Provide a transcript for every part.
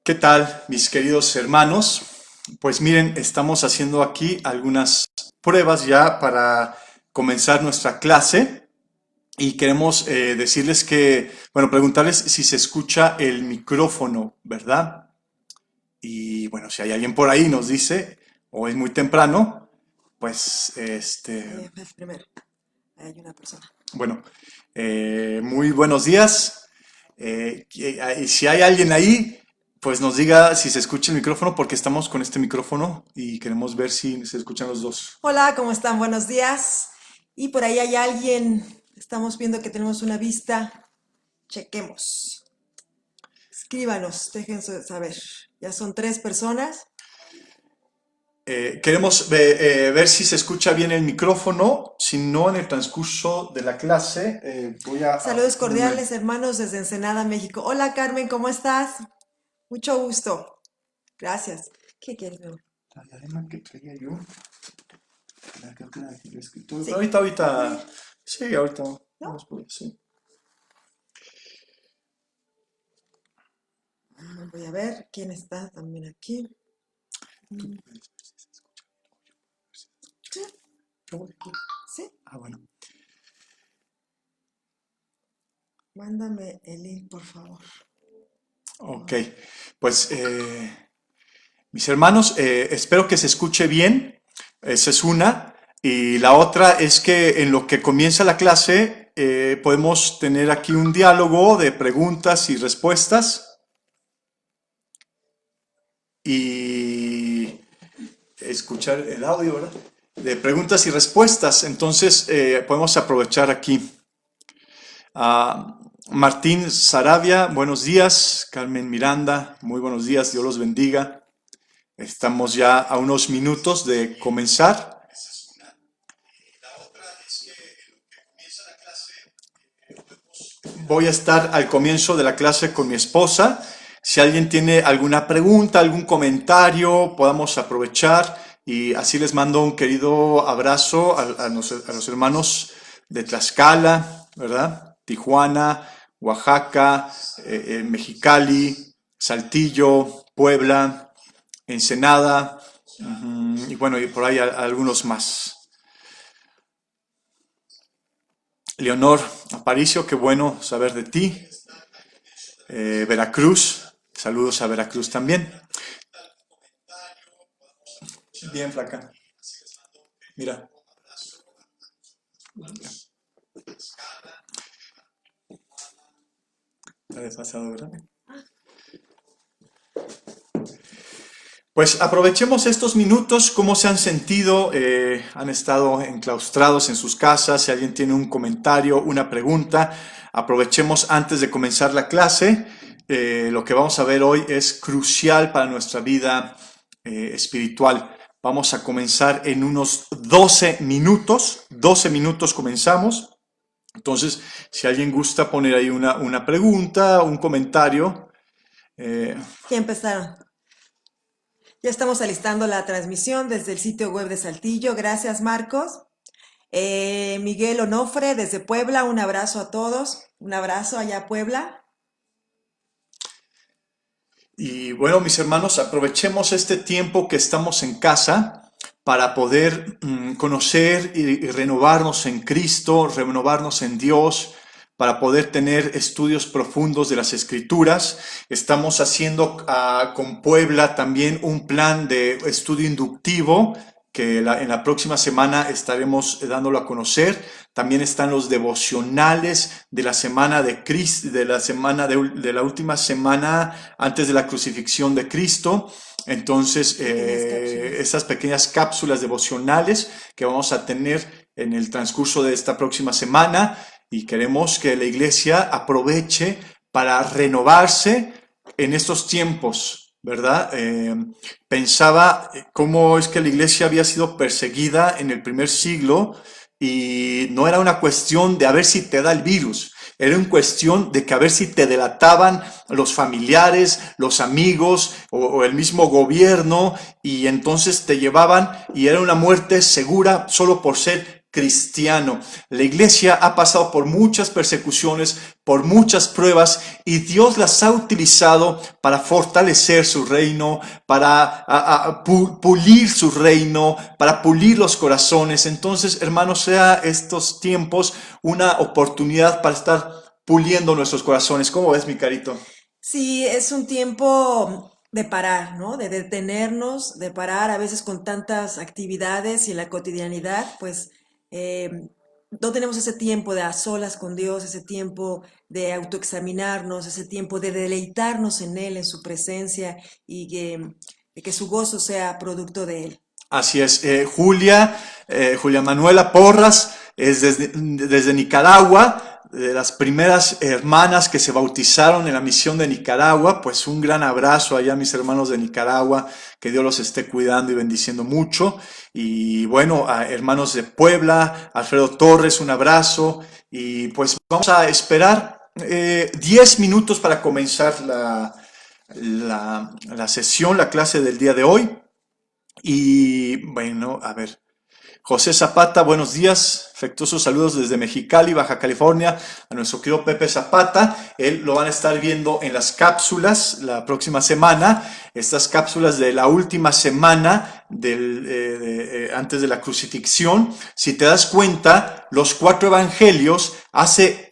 ¿Qué tal, mis queridos hermanos? Pues miren, estamos haciendo aquí algunas pruebas ya para comenzar nuestra clase y queremos decirles preguntarles si se escucha el micrófono, ¿verdad? Y bueno, si hay alguien por ahí nos dice, o es muy temprano, pues Primero, hay una persona. bueno, muy buenos días. Y si hay alguien ahí, pues nos diga si se escucha el micrófono, porque estamos con este micrófono y queremos ver si se escuchan los dos. Hola, ¿cómo están? Buenos días. Y por ahí hay alguien. Estamos viendo que tenemos una vista. Chequemos. Escríbanos, déjenos saber. Ya son 3 personas. Queremos ver si se escucha bien el micrófono. Si no, en el transcurso de la clase voy a Saludos ponerme. cordiales, hermanos, desde Ensenada, México. Hola, Carmen, ¿cómo estás? Mucho gusto. Gracias. ¿Qué quieres, mi amor? La diadema que traía yo, creo que la dejé en el escritorio. Sí. Ahorita. Sí, ahorita. ¿No? Vamos por sí. Voy a ver quién está también aquí. Sí, sí. Ah, bueno. Mándame el link, por favor. Ok, pues mis hermanos, espero que se escuche bien. Esa es una. Y la otra es que en lo que comienza la clase podemos tener aquí un diálogo de preguntas y respuestas y escuchar el audio, ¿verdad? De preguntas y respuestas. Entonces podemos aprovechar aquí. Martín Saravia, buenos días. Carmen Miranda, muy buenos días. Dios los bendiga. Estamos ya a unos minutos de comenzar. Voy a estar al comienzo de la clase con mi esposa. Si alguien tiene alguna pregunta, algún comentario, podamos aprovechar y así les mando un querido abrazo a los hermanos de Tlaxcala, ¿verdad? Tijuana, Oaxaca, Mexicali, Saltillo, Puebla, Ensenada, y bueno, y por ahí algunos más. Leonor Aparicio, qué bueno saber de ti. Veracruz, saludos a Veracruz también. Bien, flaca. Mira. Está desfasado, ¿verdad? Pues aprovechemos estos minutos. ¿Cómo se han sentido? ¿Han estado enclaustrados en sus casas? Si alguien tiene un comentario, una pregunta, aprovechemos antes de comenzar la clase. Lo que vamos a ver hoy es crucial para nuestra vida espiritual. Vamos a comenzar en unos 12 minutos. 12 minutos comenzamos. Entonces, si alguien gusta poner ahí una pregunta, un comentario. Ya empezaron. Ya estamos alistando la transmisión desde el sitio web de Saltillo. Gracias, Marcos. Miguel Onofre desde Puebla, un abrazo a todos. Un abrazo allá a Puebla. Y bueno, mis hermanos, aprovechemos este tiempo que estamos en casa para poder conocer y renovarnos en Cristo, renovarnos en Dios, para poder tener estudios profundos de las Escrituras. Estamos haciendo con Puebla también un plan de estudio inductivo que en la próxima semana estaremos dándolo a conocer. También están los devocionales de la semana de Cristo, de la última semana antes de la crucifixión de Cristo. Entonces, esas pequeñas cápsulas devocionales que vamos a tener en el transcurso de esta próxima semana, y queremos que la iglesia aproveche para renovarse en estos tiempos, ¿verdad? Pensaba cómo es que la iglesia había sido perseguida en el primer siglo y no era una cuestión de a ver si te da el virus, era una cuestión de que a ver si te delataban los familiares, los amigos o el mismo gobierno, y entonces te llevaban y era una muerte segura solo por ser cristiano. La iglesia ha pasado por muchas persecuciones, por muchas pruebas, y Dios las ha utilizado para fortalecer su reino, para pulir su reino, para pulir los corazones. Entonces, hermanos, sea estos tiempos una oportunidad para estar puliendo nuestros corazones. ¿Cómo ves, mi carito? Sí, es un tiempo de parar, ¿no? De detenernos, de parar a veces con tantas actividades y en la cotidianidad, pues eh, no tenemos ese tiempo de a solas con Dios, ese tiempo de autoexaminarnos, ese tiempo de deleitarnos en Él, en su presencia y que su gozo sea producto de Él. Así es, Julia Manuela Porras es desde Nicaragua, de las primeras hermanas que se bautizaron en la misión de Nicaragua. Pues un gran abrazo allá a mis hermanos de Nicaragua, que Dios los esté cuidando y bendiciendo mucho. Y bueno, a hermanos de Puebla, Alfredo Torres, un abrazo. Y pues vamos a esperar 10 minutos para comenzar la sesión, la clase del día de hoy. Y bueno, a ver, José Zapata, buenos días, afectuosos saludos desde Mexicali, Baja California, a nuestro querido Pepe Zapata. Él lo van a estar viendo en las cápsulas la próxima semana, estas cápsulas de la última semana antes de la crucifixión. Si te das cuenta, los 4 evangelios hace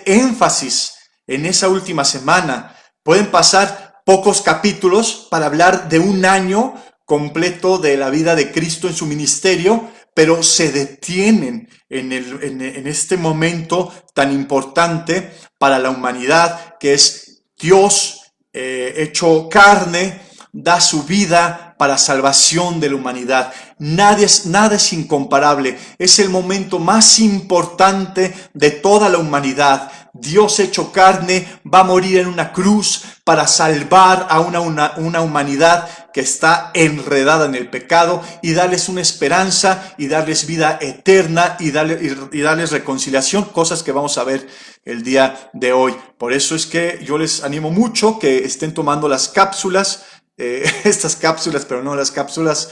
énfasis en esa última semana. Pueden pasar pocos capítulos para hablar de un año completo de la vida de Cristo en su ministerio, pero se detienen en este momento tan importante para la humanidad, que es Dios hecho carne, da su vida para salvación de la humanidad. Nada es incomparable. Es el momento más importante de toda la humanidad. Dios hecho carne va a morir en una cruz para salvar a una humanidad que está enredada en el pecado, y darles una esperanza y darles vida eterna y darles reconciliación, cosas que vamos a ver el día de hoy. Por eso es que yo les animo mucho que estén tomando las cápsulas, estas cápsulas, pero no las cápsulas,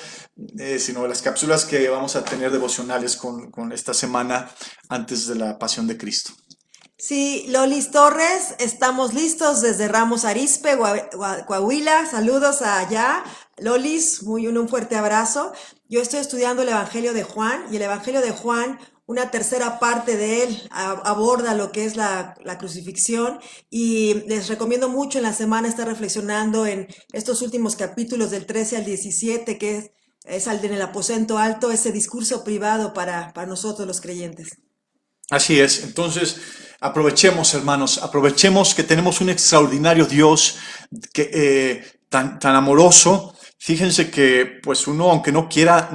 sino las cápsulas que vamos a tener devocionales con esta semana antes de la Pasión de Cristo. Sí, Lolis Torres, estamos listos desde Ramos Arizpe, Coahuila. Saludos allá. Lolis, un fuerte abrazo. Yo estoy estudiando el Evangelio de Juan, y el Evangelio de Juan, una tercera parte de él aborda lo que es la crucifixión, y les recomiendo mucho en la semana estar reflexionando en estos últimos capítulos del 13 al 17, que es en el aposento alto, ese discurso privado para nosotros los creyentes. Así es. Entonces, aprovechemos, hermanos, aprovechemos que tenemos un extraordinario Dios tan amoroso. Fíjense que pues uno, aunque no quiera,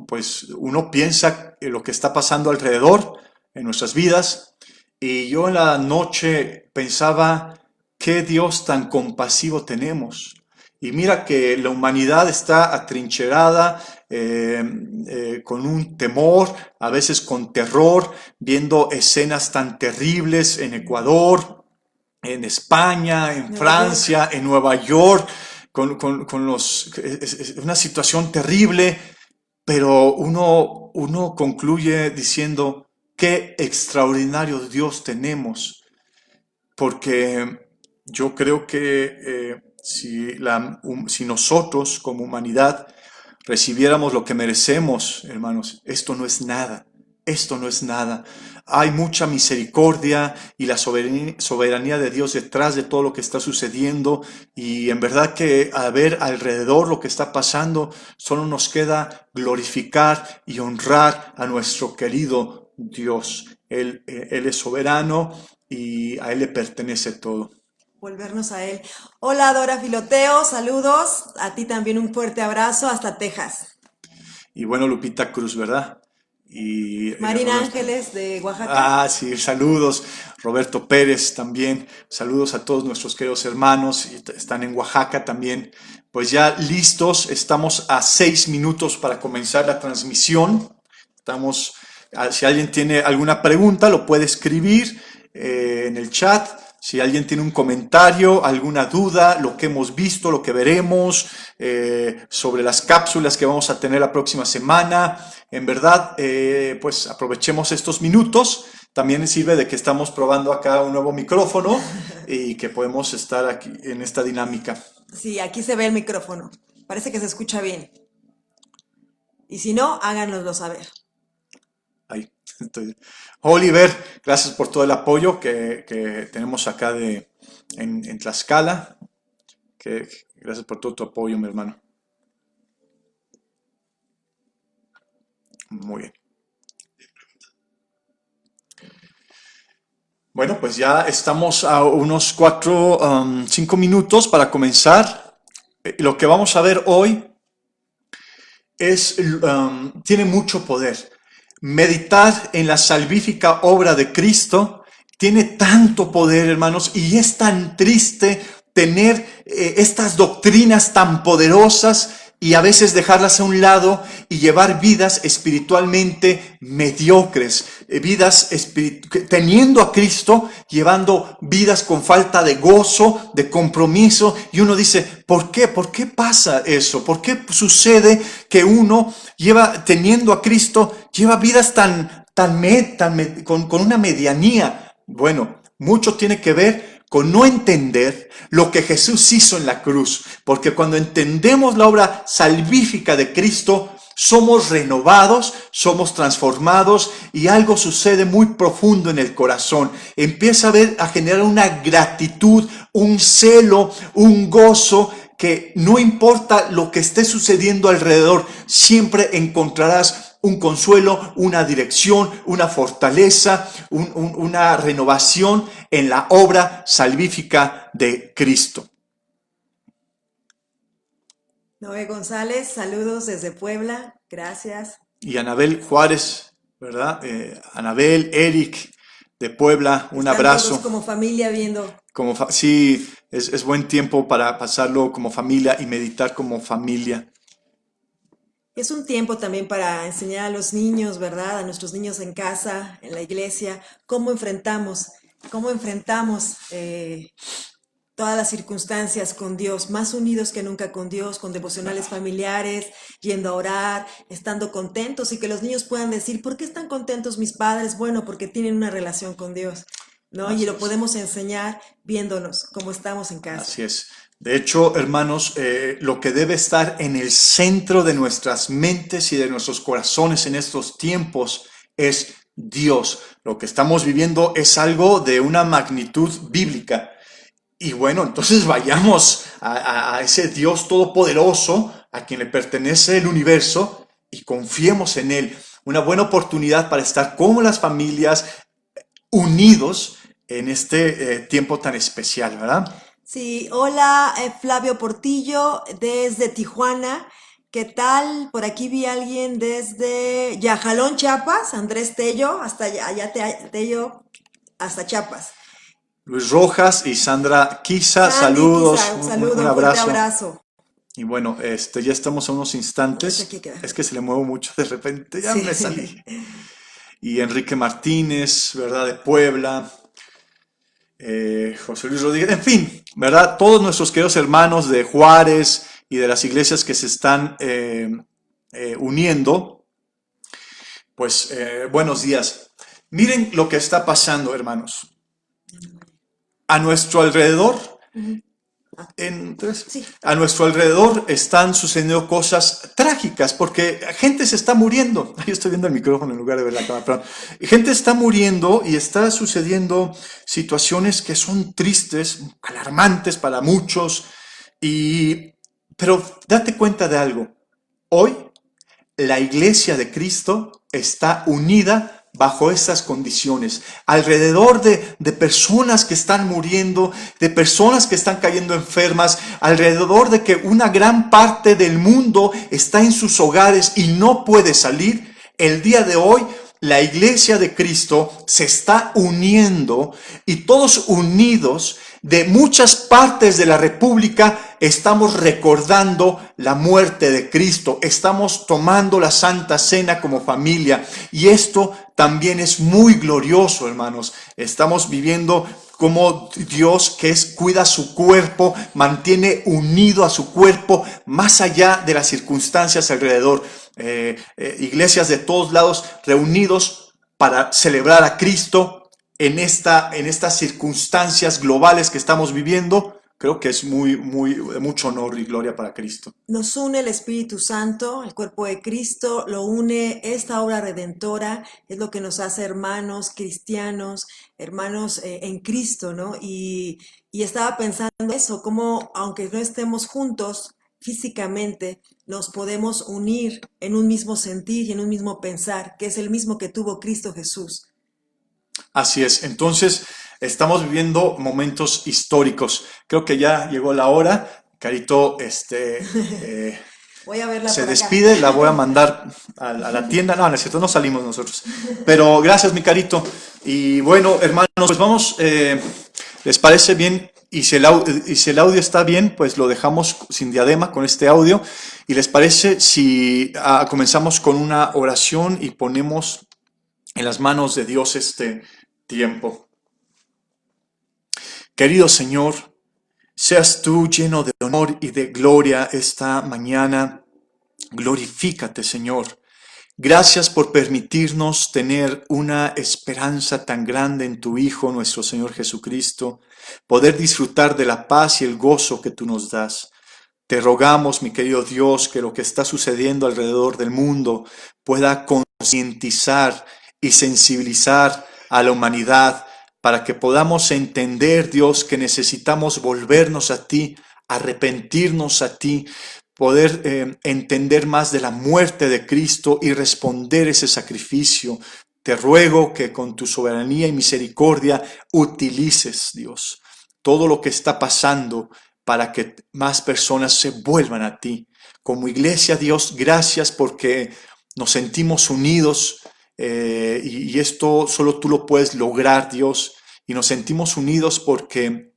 pues uno piensa en lo que está pasando alrededor en nuestras vidas. Y yo en la noche pensaba, qué Dios tan compasivo tenemos. Y mira que la humanidad está atrincherada, con un temor, a veces con terror, viendo escenas tan terribles en Ecuador, en España, en Francia, en Nueva York, una situación terrible, pero uno concluye diciendo, qué extraordinario Dios tenemos, porque yo creo que si nosotros como humanidad recibiéramos lo que merecemos, hermanos, esto no es nada. Esto no es nada. Hay mucha misericordia y la soberanía de Dios detrás de todo lo que está sucediendo, y en verdad que a ver alrededor lo que está pasando, solo nos queda glorificar y honrar a nuestro querido Dios. Él es soberano y a Él le pertenece todo. Volvernos a Él. Hola Dora Filoteo, saludos. A ti también un fuerte abrazo hasta Texas. Y bueno, Lupita Cruz, ¿verdad? Y Marina Ángeles de Oaxaca. Ah, sí, saludos. Roberto Pérez también. Saludos a todos nuestros queridos hermanos. Están en Oaxaca también. Pues ya listos, estamos a 6 minutos para comenzar la transmisión. Si alguien tiene alguna pregunta, lo puede escribir en el chat. Si alguien tiene un comentario, alguna duda, lo que hemos visto, lo que veremos, sobre las cápsulas que vamos a tener la próxima semana, en verdad, pues aprovechemos estos minutos. También sirve de que estamos probando acá un nuevo micrófono y que podemos estar aquí en esta dinámica. Sí, aquí se ve el micrófono. Parece que se escucha bien. Y si no, háganoslo saber. Ahí estoy. Oliver, gracias por todo el apoyo que tenemos acá en Tlaxcala. Gracias por todo tu apoyo, mi hermano. Muy bien. Bueno, pues ya estamos a unos 5 minutos para comenzar. Lo que vamos a ver hoy tiene mucho poder. Meditar en la salvífica obra de Cristo tiene tanto poder, hermanos, y es tan triste tener estas doctrinas tan poderosas y a veces dejarlas a un lado y llevar vidas espiritualmente mediocres, teniendo a Cristo, llevando vidas con falta de gozo, de compromiso, y uno dice, ¿por qué? ¿Por qué pasa eso? ¿Por qué sucede que uno teniendo a Cristo, lleva vidas con una medianía? Bueno, mucho tiene que ver con no entender lo que Jesús hizo en la cruz, porque cuando entendemos la obra salvífica de Cristo, somos renovados, somos transformados y algo sucede muy profundo en el corazón. Empieza a generar una gratitud, un celo, un gozo, que no importa lo que esté sucediendo alrededor, siempre encontrarás un consuelo, una dirección, una fortaleza, una renovación en la obra salvífica de Cristo. Noé González, saludos desde Puebla, gracias. Y Anabel Juárez, ¿verdad? Anabel, Eric de Puebla, un abrazo. Todos como familia viendo. Sí, es buen tiempo para pasarlo como familia y meditar como familia. Es un tiempo también para enseñar a los niños, ¿verdad? A nuestros niños en casa, en la iglesia, cómo enfrentamos todas las circunstancias con Dios, más unidos que nunca con Dios, con devocionales familiares, yendo a orar, estando contentos y que los niños puedan decir, ¿por qué están contentos mis padres? Bueno, porque tienen una relación con Dios, ¿no? Y lo podemos enseñar viéndonos cómo estamos en casa. Así es. De hecho, hermanos, lo que debe estar en el centro de nuestras mentes y de nuestros corazones en estos tiempos es Dios. Lo que estamos viviendo es algo de una magnitud bíblica. Y bueno, entonces vayamos a ese Dios todopoderoso, a quien le pertenece el universo, y confiemos en Él. Una buena oportunidad para estar como las familias unidos en este tiempo tan especial, ¿verdad? Sí, hola Flavio Portillo desde Tijuana. ¿Qué tal? Por aquí vi a alguien desde Yajalón, Chiapas, Andrés Tello, hasta allá Tello, hasta Chiapas. Luis Rojas y Sandra Quisa, saludos, un abrazo. Abrazo. Y bueno, ya estamos a unos instantes. Es que se le muevo mucho de repente, ya me salí. Y Enrique Martínez, ¿verdad? De Puebla. José Luis Rodríguez, en fin, ¿verdad? Todos nuestros queridos hermanos de Juárez y de las iglesias que se están uniendo, pues buenos días. Miren lo que está pasando, hermanos. A nuestro alrededor, a nuestro alrededor están sucediendo cosas trágicas porque gente se está muriendo. Yo estoy viendo el micrófono en lugar de ver la cámara, perdón. Gente está muriendo y está sucediendo situaciones que son tristes, alarmantes para muchos. Pero date cuenta de algo. Hoy la iglesia de Cristo está unida bajo estas condiciones, alrededor de personas que están muriendo, de personas que están cayendo enfermas, alrededor de que una gran parte del mundo está en sus hogares y no puede salir. El día de hoy, la iglesia de Cristo se está uniendo y todos unidos de muchas partes de la República estamos recordando la muerte de Cristo, estamos tomando la Santa Cena como familia y esto también es muy glorioso, hermanos. Estamos viviendo cómo Dios cuida su cuerpo, mantiene unido a su cuerpo más allá de las circunstancias alrededor. Iglesias de todos lados reunidos para celebrar a Cristo en estas circunstancias globales que estamos viviendo. Creo que es de mucho honor y gloria para Cristo. Nos une el Espíritu Santo, el cuerpo de Cristo, lo une esta obra redentora, es lo que nos hace hermanos cristianos, hermanos en Cristo, ¿no? Y estaba pensando eso, cómo aunque no estemos juntos físicamente, nos podemos unir en un mismo sentir y en un mismo pensar, que es el mismo que tuvo Cristo Jesús. Así es, entonces estamos viviendo momentos históricos. Creo que ya llegó la hora. Carito, voy a verla se por acá. despide, la voy a mandar a la tienda. No, necesito, no salimos nosotros. Pero gracias, mi Carito. Y bueno, hermanos, pues vamos, ¿les parece bien? Y si el audio está bien, pues lo dejamos sin diadema con este audio. ¿Y les parece si comenzamos con una oración y ponemos en las manos de Dios este tiempo? Querido Señor, seas tú lleno de honor y de gloria esta mañana. Glorifícate, Señor. Gracias por permitirnos tener una esperanza tan grande en tu Hijo, nuestro Señor Jesucristo, poder disfrutar de la paz y el gozo que tú nos das. Te rogamos, mi querido Dios, que lo que está sucediendo alrededor del mundo pueda concientizar y sensibilizar a la humanidad para que podamos entender, Dios, que necesitamos volvernos a ti, arrepentirnos a ti, poder entender más de la muerte de Cristo y responder ese sacrificio. Te ruego que con tu soberanía y misericordia utilices, Dios, todo lo que está pasando para que más personas se vuelvan a ti. Como iglesia, Dios, gracias porque nos sentimos unidos y esto solo tú lo puedes lograr, Dios, y nos sentimos unidos porque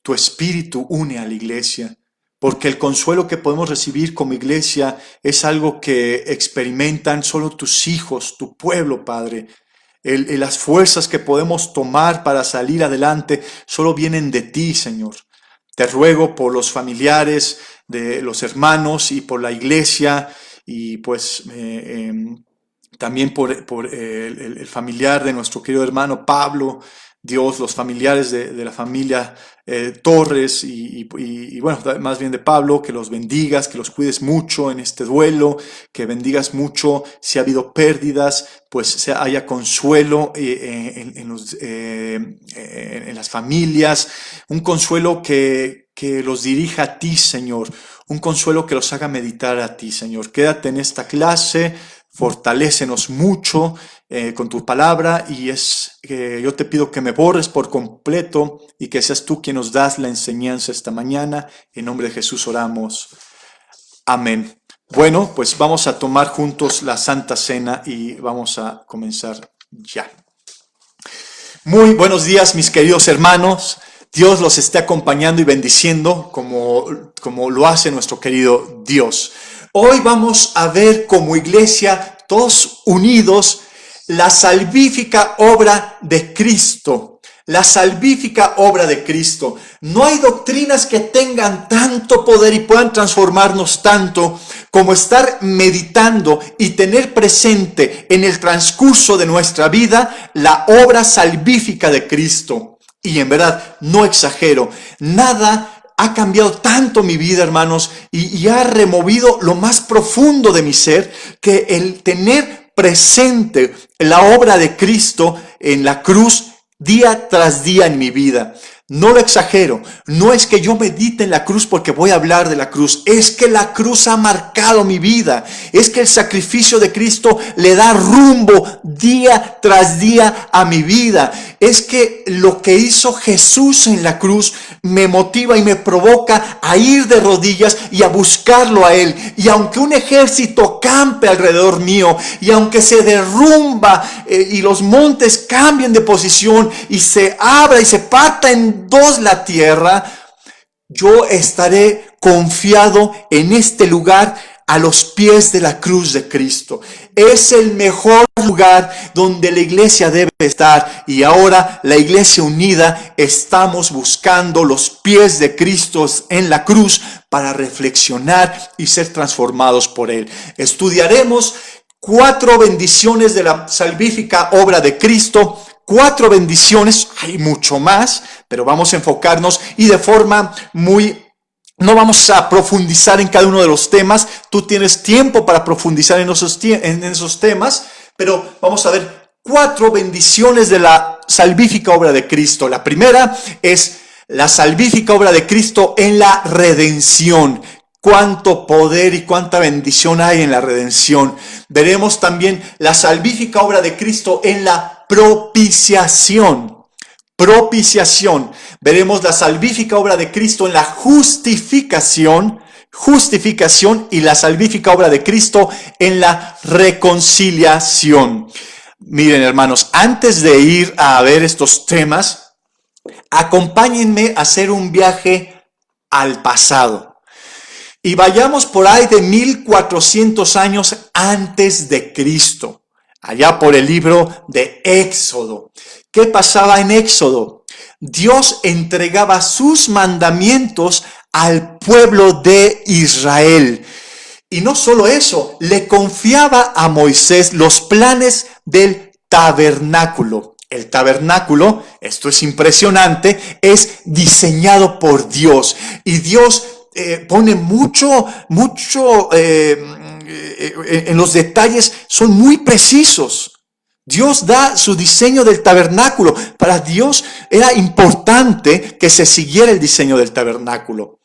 tu Espíritu une a la iglesia, porque el consuelo que podemos recibir como iglesia es algo que experimentan solo tus hijos, tu pueblo, Padre. Las fuerzas que podemos tomar para salir adelante solo vienen de ti, Señor. Te ruego por los familiares de los hermanos y por la iglesia y pues también por el familiar de nuestro querido hermano Pablo, Dios, los familiares de la familia Torres y bueno, más bien de Pablo, que los bendigas, que los cuides mucho en este duelo, que bendigas mucho si ha habido pérdidas, pues haya consuelo en las familias, un consuelo que los dirija a ti, Señor, un consuelo que los haga meditar a ti, Señor. Quédate en esta clase, fortalécenos mucho con tu palabra y yo te pido que me borres por completo y que seas tú quien nos das la enseñanza esta mañana. En nombre de Jesús oramos. Amén. Bueno, pues vamos a tomar juntos la Santa Cena y vamos a comenzar ya. Muy buenos días, mis queridos hermanos. Dios los esté acompañando y bendiciendo como lo hace nuestro querido Dios. Hoy vamos a ver como iglesia, todos unidos, la salvífica obra de Cristo. La salvífica obra de Cristo. No hay doctrinas que tengan tanto poder y puedan transformarnos tanto como estar meditando y tener presente en el transcurso de nuestra vida la obra salvífica de Cristo. Y en verdad, no exagero, nada ha cambiado tanto mi vida, hermanos, y ha removido lo más profundo de mi ser, que el tener presente la obra de Cristo en la cruz día tras día en mi vida. No lo exagero, no es que yo medite en la cruz porque voy a hablar de la cruz, es que la cruz ha marcado mi vida, es que el sacrificio de Cristo le da rumbo día tras día a mi vida, es que lo que hizo Jesús en la cruz me motiva y me provoca a ir de rodillas y a buscarlo a Él. Y aunque un ejército campe alrededor mío, y aunque se derrumba y los montes cambien de posición y se abra y se parta en dos la tierra, yo estaré confiado en este lugar a los pies de la cruz de Cristo. Es el mejor lugar donde la iglesia debe estar, y ahora la iglesia unida estamos buscando los pies de Cristo en la cruz para reflexionar y ser transformados por Él. Estudiaremos 4 bendiciones de la salvífica obra de Cristo. 4 bendiciones, hay mucho más, pero vamos a enfocarnos y de forma no vamos a profundizar en cada uno de los temas. Tú tienes tiempo para profundizar en esos temas, pero vamos a ver 4 bendiciones de la salvífica obra de Cristo. La primera es la salvífica obra de Cristo en la redención. Cuánto poder y cuánta bendición hay en la redención. Veremos también la salvífica obra de Cristo en la propiciación. Veremos la salvífica obra de Cristo en la justificación y la salvífica obra de Cristo en la reconciliación. Miren, hermanos, antes de ir a ver estos temas, acompáñenme a hacer un viaje al pasado. Y vayamos por ahí de 1400 años antes de Cristo, allá por el libro de Éxodo. ¿Qué pasaba en Éxodo? Dios entregaba sus mandamientos al pueblo de Israel. Y no solo eso, le confiaba a Moisés los planes del tabernáculo. El tabernáculo, esto es impresionante, es diseñado por Dios. Y Dios pone mucho en los detalles, son muy precisos. Dios da su diseño del tabernáculo. Para Dios era importante que se siguiera el diseño del tabernáculo.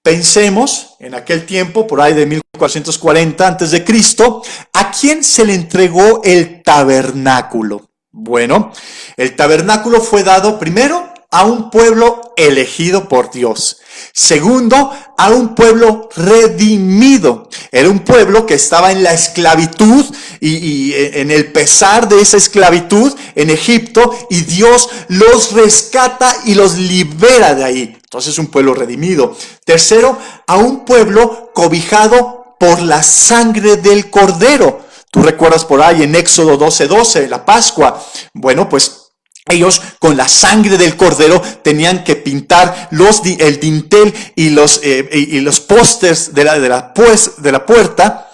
Pensemos en aquel tiempo, por ahí de 1440 antes de Cristo, ¿a quién se le entregó el tabernáculo? Bueno, el tabernáculo fue dado primero a un pueblo elegido por Dios. Segundo, a un pueblo redimido. Era un pueblo que estaba en la esclavitud y en el pesar de esa esclavitud en Egipto, y Dios los rescata y los libera de ahí. Entonces, un pueblo redimido. Tercero, a un pueblo cobijado por la sangre del Cordero. Tú recuerdas por ahí en Éxodo 12:12, la Pascua. Bueno, pues ellos con la sangre del Cordero tenían que pintar el dintel y los pósters de la puerta,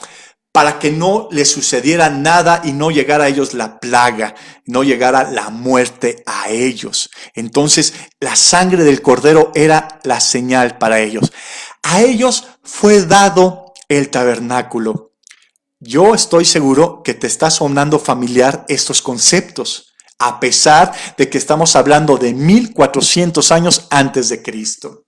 para que no les sucediera nada y no llegara a ellos la plaga, no llegara la muerte a ellos. Entonces, la sangre del Cordero era la señal para ellos. A ellos fue dado el tabernáculo. Yo estoy seguro que te está sonando familiar estos conceptos, a pesar de que estamos hablando de 1400 años antes de Cristo.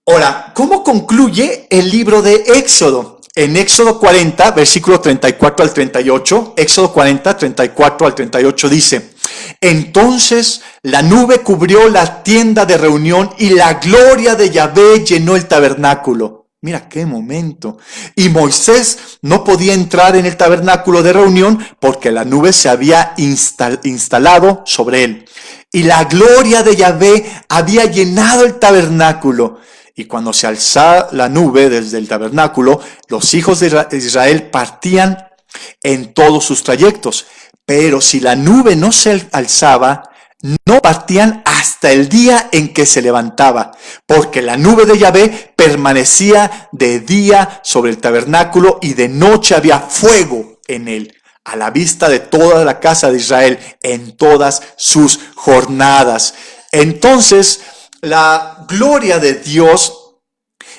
Ahora, ¿cómo concluye el libro de Éxodo? En Éxodo 40, versículo 34 al 38, Éxodo 40, 34 al 38 dice: entonces la nube cubrió la tienda de reunión y la gloria de Yahvé llenó el tabernáculo. Mira qué momento. Y Moisés no podía entrar en el tabernáculo de reunión porque la nube se había instalado sobre él. Y la gloria de Yahvé había llenado el tabernáculo. Y cuando se alzaba la nube desde el tabernáculo, los hijos de Israel partían en todos sus trayectos. Pero si la nube no se alzaba, no partían hasta el día en que se levantaba, porque la nube de Yahvé permanecía de día sobre el tabernáculo y de noche había fuego en él, a la vista de toda la casa de Israel en todas sus jornadas. Entonces, la gloria de Dios,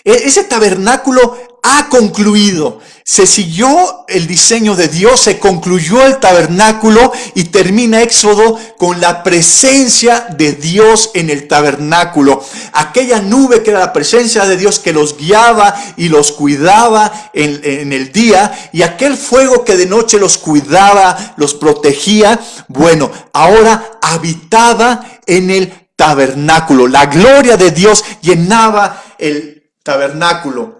ese tabernáculo ha concluido. Se siguió el diseño de Dios, se concluyó el tabernáculo y termina Éxodo con la presencia de Dios en el tabernáculo. Aquella nube que era la presencia de Dios que los guiaba y los cuidaba en el día, y aquel fuego que de noche los cuidaba, los protegía, bueno, ahora habitaba en el tabernáculo. La gloria de Dios llenaba el tabernáculo.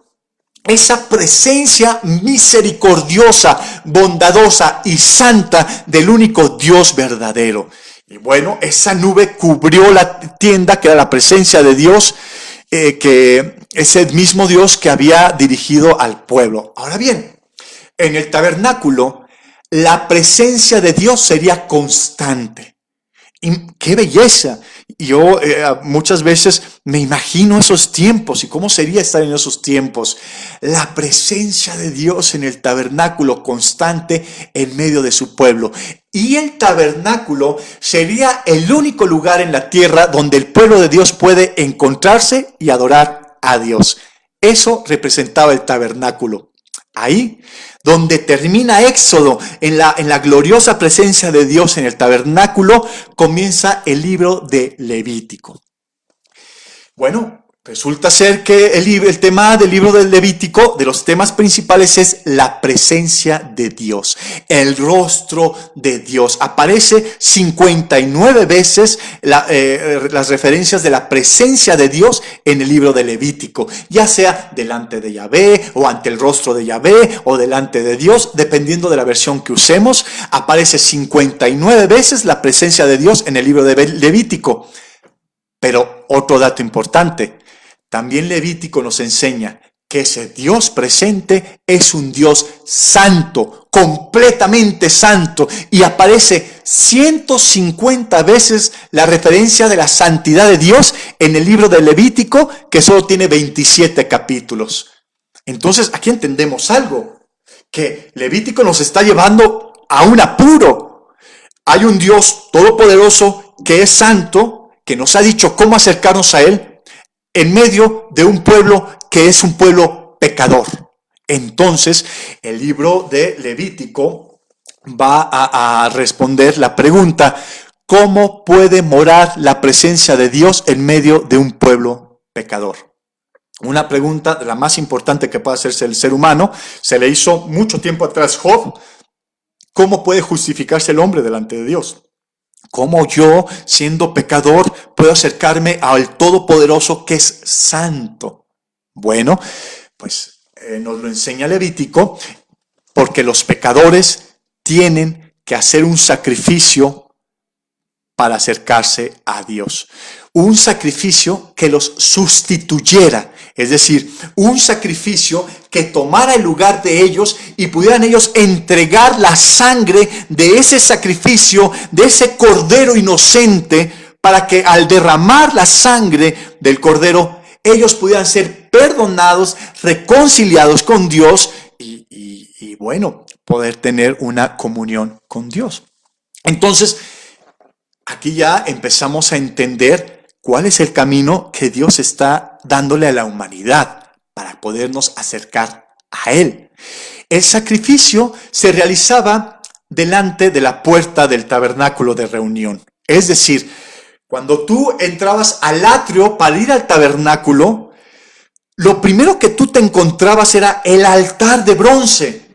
Esa presencia misericordiosa, bondadosa y santa del único Dios verdadero. Y bueno, esa nube cubrió la tienda, que era la presencia de Dios, que ese mismo Dios que había dirigido al pueblo. Ahora bien, en el tabernáculo, la presencia de Dios sería constante. Y ¡qué belleza! Yo muchas veces me imagino esos tiempos y cómo sería estar en esos tiempos. La presencia de Dios en el tabernáculo constante en medio de su pueblo. Y el tabernáculo sería el único lugar en la tierra donde el pueblo de Dios puede encontrarse y adorar a Dios. Eso representaba el tabernáculo. Ahí, donde termina Éxodo, en la gloriosa presencia de Dios en el tabernáculo, comienza el libro de Levítico. Bueno, resulta ser que el tema del libro del Levítico, de los temas principales, es la presencia de Dios, el rostro de Dios. Aparece 59 veces las referencias de la presencia de Dios en el libro de Levítico, ya sea delante de Yahvé o ante el rostro de Yahvé o delante de Dios, dependiendo de la versión que usemos. Aparece 59 veces la presencia de Dios en el libro de Levítico. Pero otro dato importante, también Levítico nos enseña que ese Dios presente es un Dios santo, completamente santo, y aparece 150 veces la referencia de la santidad de Dios en el libro de Levítico, que solo tiene 27 capítulos. Entonces, aquí entendemos algo, que Levítico nos está llevando a un apuro. Hay un Dios todopoderoso que es santo, que nos ha dicho cómo acercarnos a Él en medio de un pueblo que es un pueblo pecador. Entonces, el libro de Levítico va a responder la pregunta, ¿cómo puede morar la presencia de Dios en medio de un pueblo pecador? Una pregunta de la más importante que puede hacerse el ser humano. Se le hizo mucho tiempo atrás Job. ¿Cómo puede justificarse el hombre delante de Dios? ¿Cómo yo, siendo pecador, puedo acercarme al Todopoderoso que es santo? Bueno, pues nos lo enseña Levítico, porque los pecadores tienen que hacer un sacrificio para acercarse a Dios. Un sacrificio que los sustituyera, es decir, un sacrificio que tomara el lugar de ellos y pudieran ellos entregar la sangre de ese sacrificio, de ese cordero inocente, para que al derramar la sangre del cordero, ellos pudieran ser perdonados, reconciliados con Dios y bueno, poder tener una comunión con Dios. Entonces, aquí ya empezamos a entender cuál es el camino que Dios está dándole a la humanidad para podernos acercar a Él. El sacrificio se realizaba delante de la puerta del tabernáculo de reunión. Es decir, cuando tú entrabas al atrio para ir al tabernáculo, lo primero que tú te encontrabas era el altar de bronce.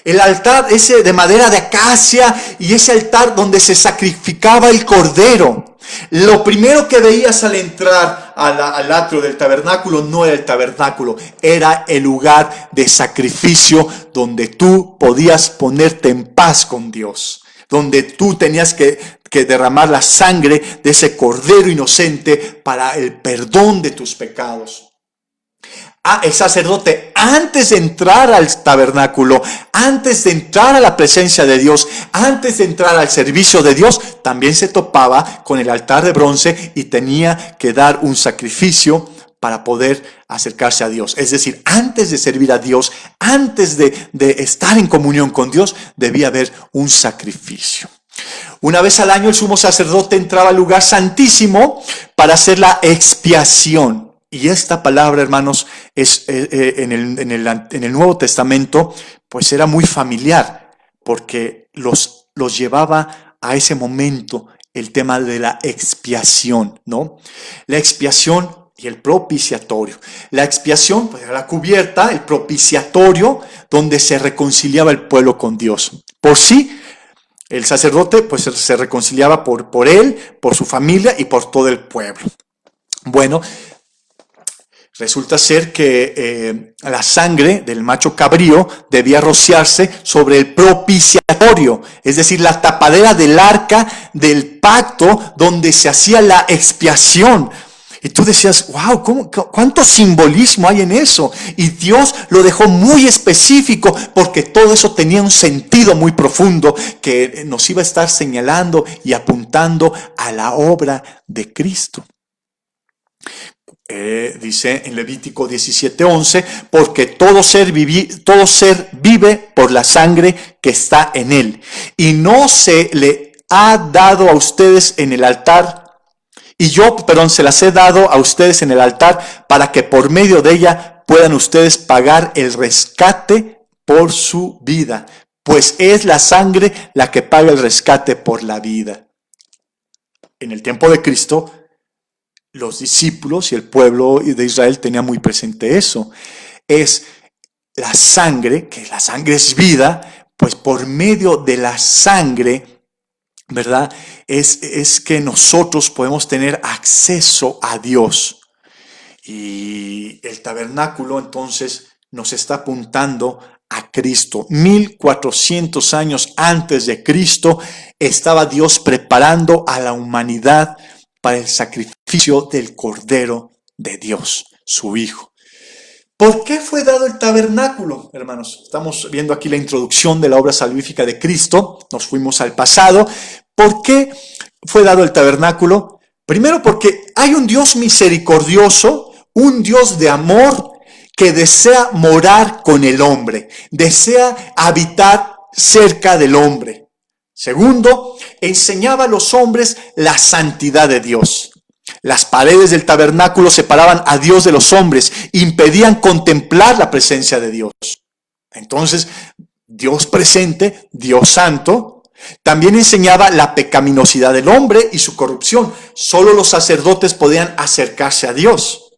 El altar ese de madera de acacia y ese altar donde se sacrificaba el cordero. Lo primero que veías al entrar al atrio del tabernáculo no era el tabernáculo, era el lugar de sacrificio donde tú podías ponerte en paz con Dios, donde tú tenías que derramar la sangre de ese cordero inocente para el perdón de tus pecados. El sacerdote, antes de entrar al tabernáculo, antes de entrar a la presencia de Dios, antes de entrar al servicio de Dios, también se topaba con el altar de bronce y tenía que dar un sacrificio para poder acercarse a Dios. Es decir, antes de servir a Dios, antes de estar en comunión con Dios, debía haber un sacrificio. Una vez al año el sumo sacerdote entraba al lugar santísimo para hacer la expiación. Y esta palabra, hermanos, es en el Nuevo Testamento, pues era muy familiar, porque los llevaba a ese momento el tema de la expiación, ¿no? La expiación y el propiciatorio. La expiación, pues era la cubierta, el propiciatorio, donde se reconciliaba el pueblo con Dios. Por sí, el sacerdote, pues se reconciliaba por él, por su familia y por todo el pueblo. Bueno, resulta ser que la sangre del macho cabrío debía rociarse sobre el propiciatorio, es decir, la tapadera del arca del pacto donde se hacía la expiación. Y tú decías, wow, ¿cuánto simbolismo hay en eso? Y Dios lo dejó muy específico porque todo eso tenía un sentido muy profundo que nos iba a estar señalando y apuntando a la obra de Cristo. Dice en Levítico 17:11, porque todo ser vive por la sangre que está en él. Y no se le ha dado a ustedes en el altar, se las he dado a ustedes en el altar para que por medio de ella puedan ustedes pagar el rescate por su vida. Pues es la sangre la que paga el rescate por la vida. En el tiempo de Cristo, los discípulos y el pueblo de Israel tenía muy presente eso. Es la sangre, que la sangre es vida, pues por medio de la sangre, ¿verdad? Es que nosotros podemos tener acceso a Dios. Y el tabernáculo entonces nos está apuntando a Cristo. 1400 años antes de Cristo estaba Dios preparando a la humanidad para el sacrificio del Cordero de Dios, su Hijo. ¿Por qué fue dado el tabernáculo, hermanos? Estamos viendo aquí la introducción de la obra salvífica de Cristo. Nos fuimos al pasado. ¿Por qué fue dado el tabernáculo? Primero porque hay un Dios misericordioso, un Dios de amor que desea morar con el hombre, desea habitar cerca del hombre. Segundo, enseñaba a los hombres la santidad de Dios. Las paredes del tabernáculo separaban a Dios de los hombres, impedían contemplar la presencia de Dios. Entonces, Dios presente, Dios santo, también enseñaba la pecaminosidad del hombre y su corrupción. Solo los sacerdotes podían acercarse a Dios.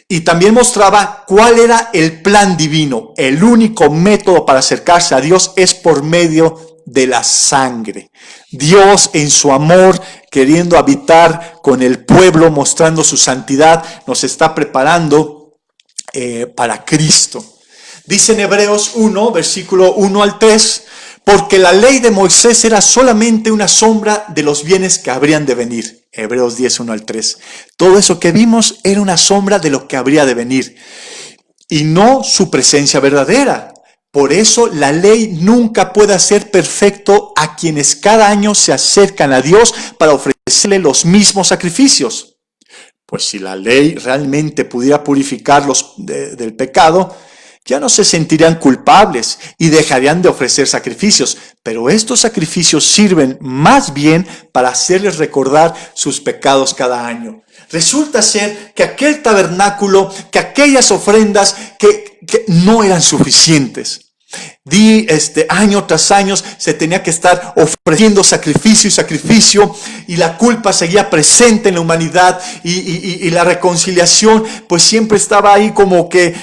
Y también mostraba cuál era el plan divino. El único método para acercarse a Dios es por medio de la sangre. Dios en su amor, queriendo habitar con el pueblo, mostrando su santidad, nos está preparando para Cristo. Dice en Hebreos 1, versículo 1 al 3, porque la ley de Moisés era solamente una sombra de los bienes que habrían de venir. Hebreos 10, 1 al 3. Todo eso que vimos era una sombra de lo que habría de venir y no su presencia verdadera. Por eso la ley nunca puede hacer perfecto a quienes cada año se acercan a Dios para ofrecerle los mismos sacrificios. Pues si la ley realmente pudiera purificarlos del pecado, ya no se sentirían culpables y dejarían de ofrecer sacrificios. Pero estos sacrificios sirven más bien para hacerles recordar sus pecados cada año. Resulta ser que aquel tabernáculo, que aquellas ofrendas que no eran suficientes. Año tras año se tenía que estar ofreciendo sacrificio y la culpa seguía presente en la humanidad y la reconciliación pues siempre estaba ahí como que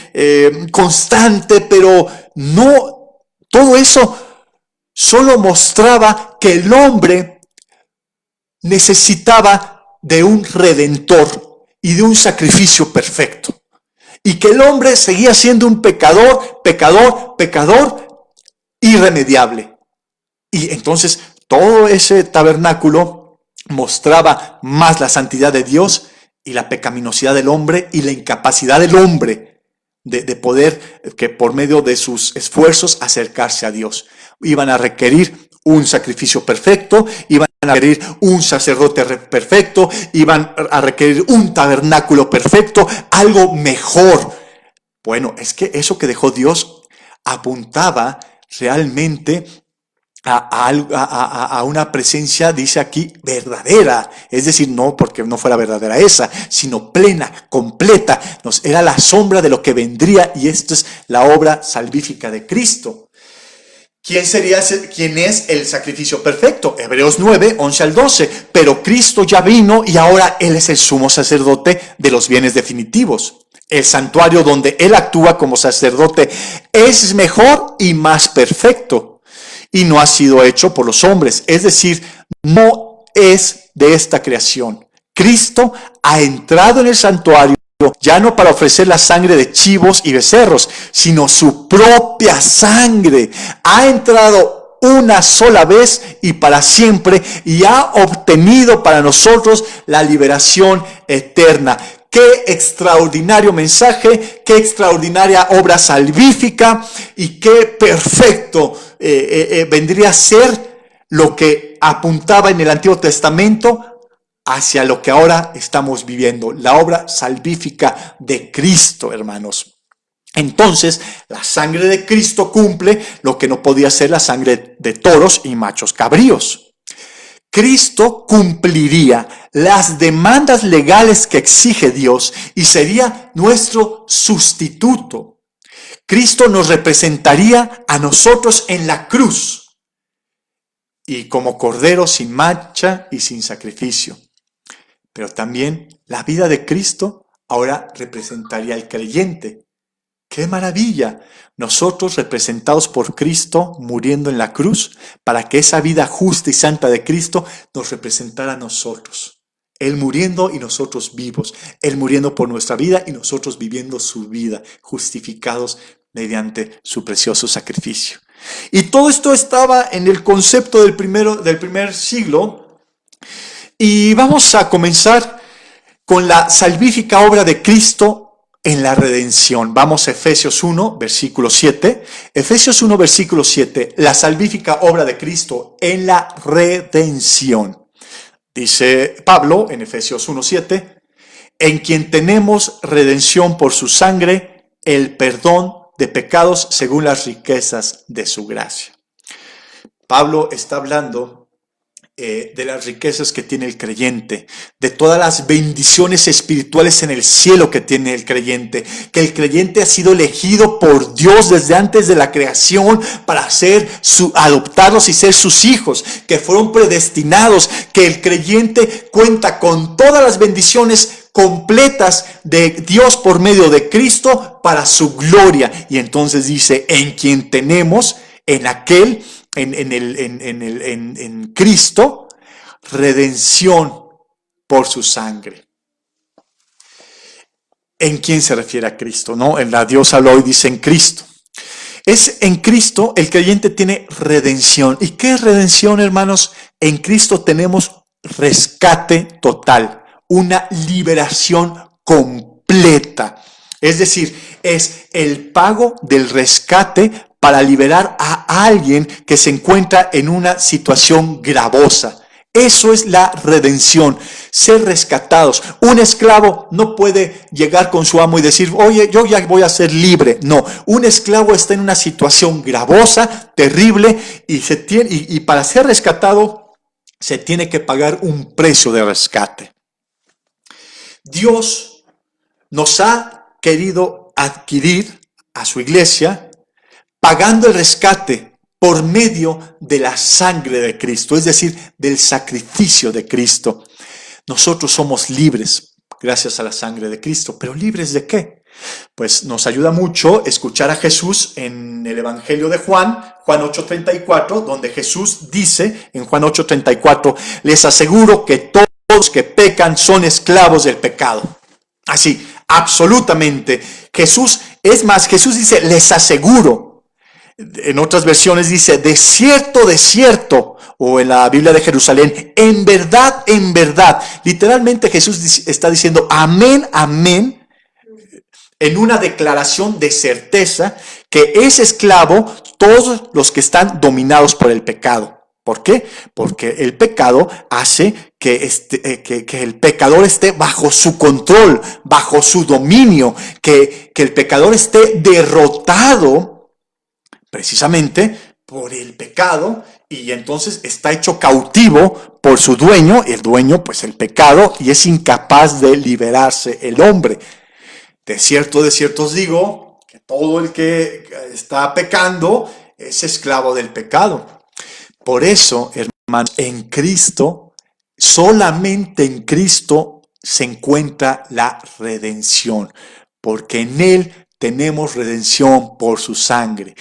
constante, pero no, todo eso solo mostraba que el hombre necesitaba de un redentor y de un sacrificio perfecto. Y que el hombre seguía siendo un pecador irremediable. Y entonces todo ese tabernáculo mostraba más la santidad de Dios y la pecaminosidad del hombre y la incapacidad del hombre de poder, que por medio de sus esfuerzos, acercarse a Dios. Iban a requerir un sacrificio perfecto, iban a requerir un sacerdote perfecto, iban a requerir un tabernáculo perfecto, algo mejor. Bueno, es que eso que dejó Dios apuntaba realmente a una presencia, dice aquí, verdadera. Es decir, no porque no fuera verdadera esa, sino plena, completa. Era la sombra de lo que vendría, y esto es la obra salvífica de Cristo. ¿Quién es el sacrificio perfecto? Hebreos 9, 11 al 12. Pero Cristo ya vino y ahora Él es el sumo sacerdote de los bienes definitivos. El santuario donde Él actúa como sacerdote es mejor y más perfecto y no ha sido hecho por los hombres. Es decir, no es de esta creación. Cristo ha entrado en el santuario ya no para ofrecer la sangre de chivos y becerros, sino su propia sangre. Ha entrado una sola vez y para siempre y ha obtenido para nosotros la liberación eterna. Qué extraordinario mensaje, qué extraordinaria obra salvífica y qué perfecto vendría a ser lo que apuntaba en el Antiguo Testamento hacia lo que ahora estamos viviendo, la obra salvífica de Cristo, hermanos. Entonces, la sangre de Cristo cumple lo que no podía ser la sangre de toros y machos cabríos. Cristo cumpliría las demandas legales que exige Dios y sería nuestro sustituto. Cristo nos representaría a nosotros en la cruz y como cordero sin mancha y sin sacrificio. Pero también la vida de Cristo ahora representaría al creyente. ¡Qué maravilla! Nosotros representados por Cristo muriendo en la cruz para que esa vida justa y santa de Cristo nos representara a nosotros. Él muriendo y nosotros vivos. Él muriendo por nuestra vida y nosotros viviendo su vida, justificados mediante su precioso sacrificio. Y todo esto estaba en el concepto del primer siglo. Y vamos a comenzar con la salvífica obra de Cristo en la redención. Vamos a Efesios 1, versículo 7. Efesios 1, versículo 7. La salvífica obra de Cristo en la redención. Dice Pablo en Efesios 1, 7. En quien tenemos redención por su sangre, el perdón de pecados según las riquezas de su gracia. Pablo está hablando de las riquezas que tiene el creyente, de todas las bendiciones espirituales en el cielo que tiene el creyente, que el creyente ha sido elegido por Dios desde antes de la creación para adoptarlos y ser sus hijos, que fueron predestinados, que el creyente cuenta con todas las bendiciones completas de Dios por medio de Cristo para su gloria. Y entonces dice, en quien tenemos, en Cristo, redención por su sangre. ¿En quién se refiere a Cristo? ¿No? En la Dios habló y dice en Cristo. Es en Cristo el creyente tiene redención. ¿Y qué es redención, hermanos? En Cristo tenemos rescate total, una liberación completa. Es decir, es el pago del rescate para liberar a alguien que se encuentra en una situación gravosa. Eso es la redención, ser rescatados. Un esclavo no puede llegar con su amo y decir, oye, yo ya voy a ser libre. No, un esclavo está en una situación gravosa, terrible, y para ser rescatado se tiene que pagar un precio de rescate. Dios nos ha querido adquirir a su iglesia pagando el rescate por medio de la sangre de Cristo, es decir, del sacrificio de Cristo. Nosotros somos libres gracias a la sangre de Cristo, pero ¿libres de qué? Pues nos ayuda mucho escuchar a Jesús en el Evangelio de Juan 8:34, donde Jesús dice en Juan 8:34, les aseguro que todos los que pecan son esclavos del pecado. Así, absolutamente. Jesús dice, les aseguro. En otras versiones dice, de cierto, o en la Biblia de Jerusalén, en verdad, literalmente Jesús está diciendo, amén, amén, en una declaración de certeza que es esclavo todos los que están dominados por el pecado. ¿Por qué? Porque el pecado hace que el pecador esté bajo su control, bajo su dominio, que el pecador esté derrotado precisamente por el pecado, y entonces está hecho cautivo por su dueño, el dueño pues el pecado, y es incapaz de liberarse el hombre. De cierto os digo, que todo el que está pecando es esclavo del pecado. Por eso, hermanos, en Cristo, solamente en Cristo se encuentra la redención, porque en Él tenemos redención por su sangre.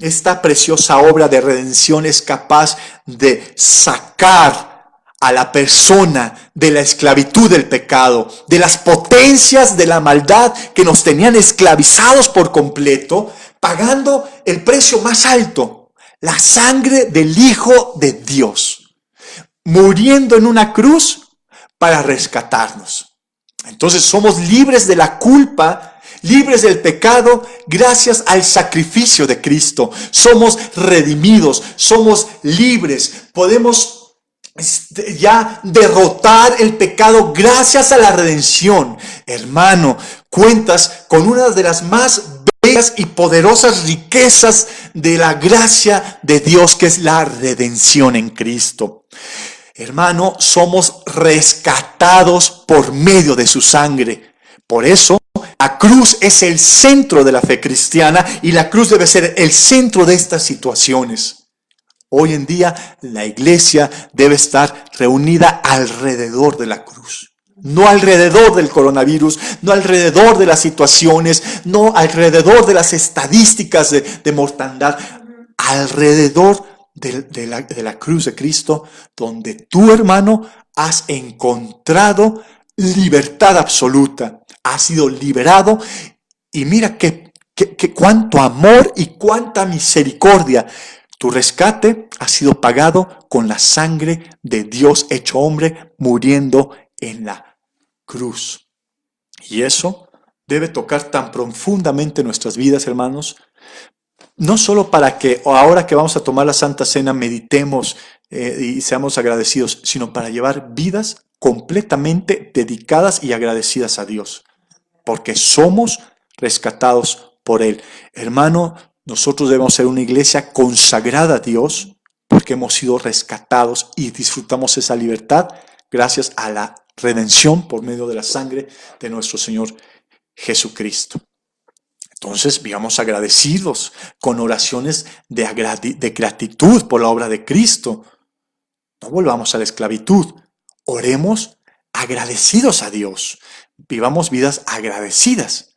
Esta preciosa obra de redención es capaz de sacar a la persona de la esclavitud del pecado, de las potencias de la maldad que nos tenían esclavizados por completo, pagando el precio más alto, la sangre del Hijo de Dios, muriendo en una cruz para rescatarnos. Entonces somos libres de la culpa, libres del pecado, gracias al sacrificio de Cristo. Somos redimidos, somos libres, podemos ya derrotar el pecado gracias a la redención. Hermano, cuentas con una de las más bellas y poderosas riquezas de la gracia de Dios, que es la redención en Cristo. Hermano, somos rescatados por medio de su sangre. Por eso, la cruz es el centro de la fe cristiana y la cruz debe ser el centro de estas situaciones. Hoy en día, la iglesia debe estar reunida alrededor de la cruz. No alrededor del coronavirus, no alrededor de las situaciones, no alrededor de las estadísticas de mortandad, alrededor de la cruz de Cristo, donde tú, hermano, has encontrado libertad absoluta, has sido liberado, y mira que cuánto amor y cuánta misericordia. Tu rescate ha sido pagado con la sangre de Dios hecho hombre, muriendo en la cruz. Y eso debe tocar tan profundamente nuestras vidas, hermanos, no solo para que ahora que vamos a tomar la Santa Cena meditemos y seamos agradecidos, sino para llevar vidas completamente dedicadas y agradecidas a Dios, porque somos rescatados por Él. Hermano, nosotros debemos ser una iglesia consagrada a Dios, porque hemos sido rescatados y disfrutamos esa libertad gracias a la redención por medio de la sangre de nuestro Señor Jesucristo. Entonces, vivamos agradecidos con oraciones de gratitud por la obra de Cristo. No volvamos a la esclavitud. Oremos agradecidos a Dios. Vivamos vidas agradecidas.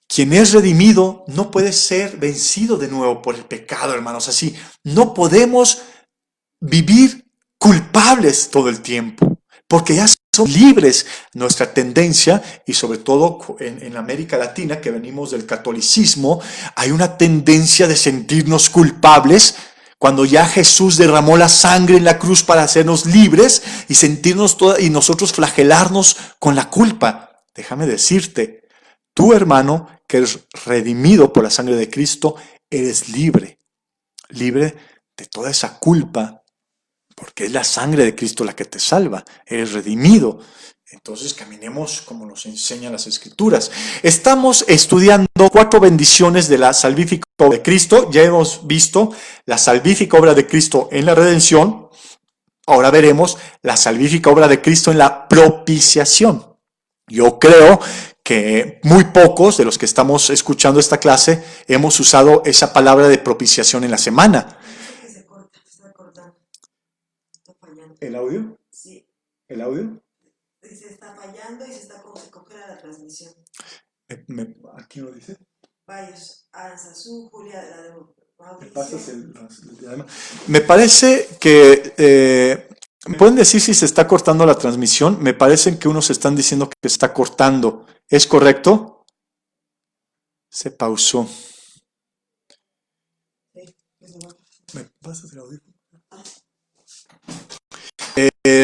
Quien es redimido no puede ser vencido de nuevo por el pecado, hermanos. Así, no podemos vivir culpables todo el tiempo, porque ya somos libres. Nuestra tendencia, y sobre todo en América Latina, que venimos del catolicismo, hay una tendencia de sentirnos culpables cuando ya Jesús derramó la sangre en la cruz para hacernos libres y sentirnos y nosotros flagelarnos con la culpa. Déjame decirte, tú, hermano, que eres redimido por la sangre de Cristo, eres libre, libre de toda esa culpa, porque es la sangre de Cristo la que te salva, eres redimido. Entonces caminemos como nos enseñan las Escrituras. Estamos estudiando 4 bendiciones de la salvífica obra de Cristo. Ya hemos visto la salvífica obra de Cristo en la redención. Ahora veremos la salvífica obra de Cristo en la propiciación. Yo creo que muy pocos de los que estamos escuchando esta clase hemos usado esa palabra de propiciación en la semana. Se corta, se está cortando. Está fallando. ¿El audio? Sí. ¿El audio? Se está fallando y se congela la transmisión. ¿Aquí lo dice? Varios. Aranzazú, Julia, la de Mauricio. ¿Me pasas el diagrama? Me parece que... ¿me pueden decir si se está cortando la transmisión? Me parece que unos están diciendo que se está cortando. ¿Es correcto? Se pausó. Sí, ¿Me pasas el audio?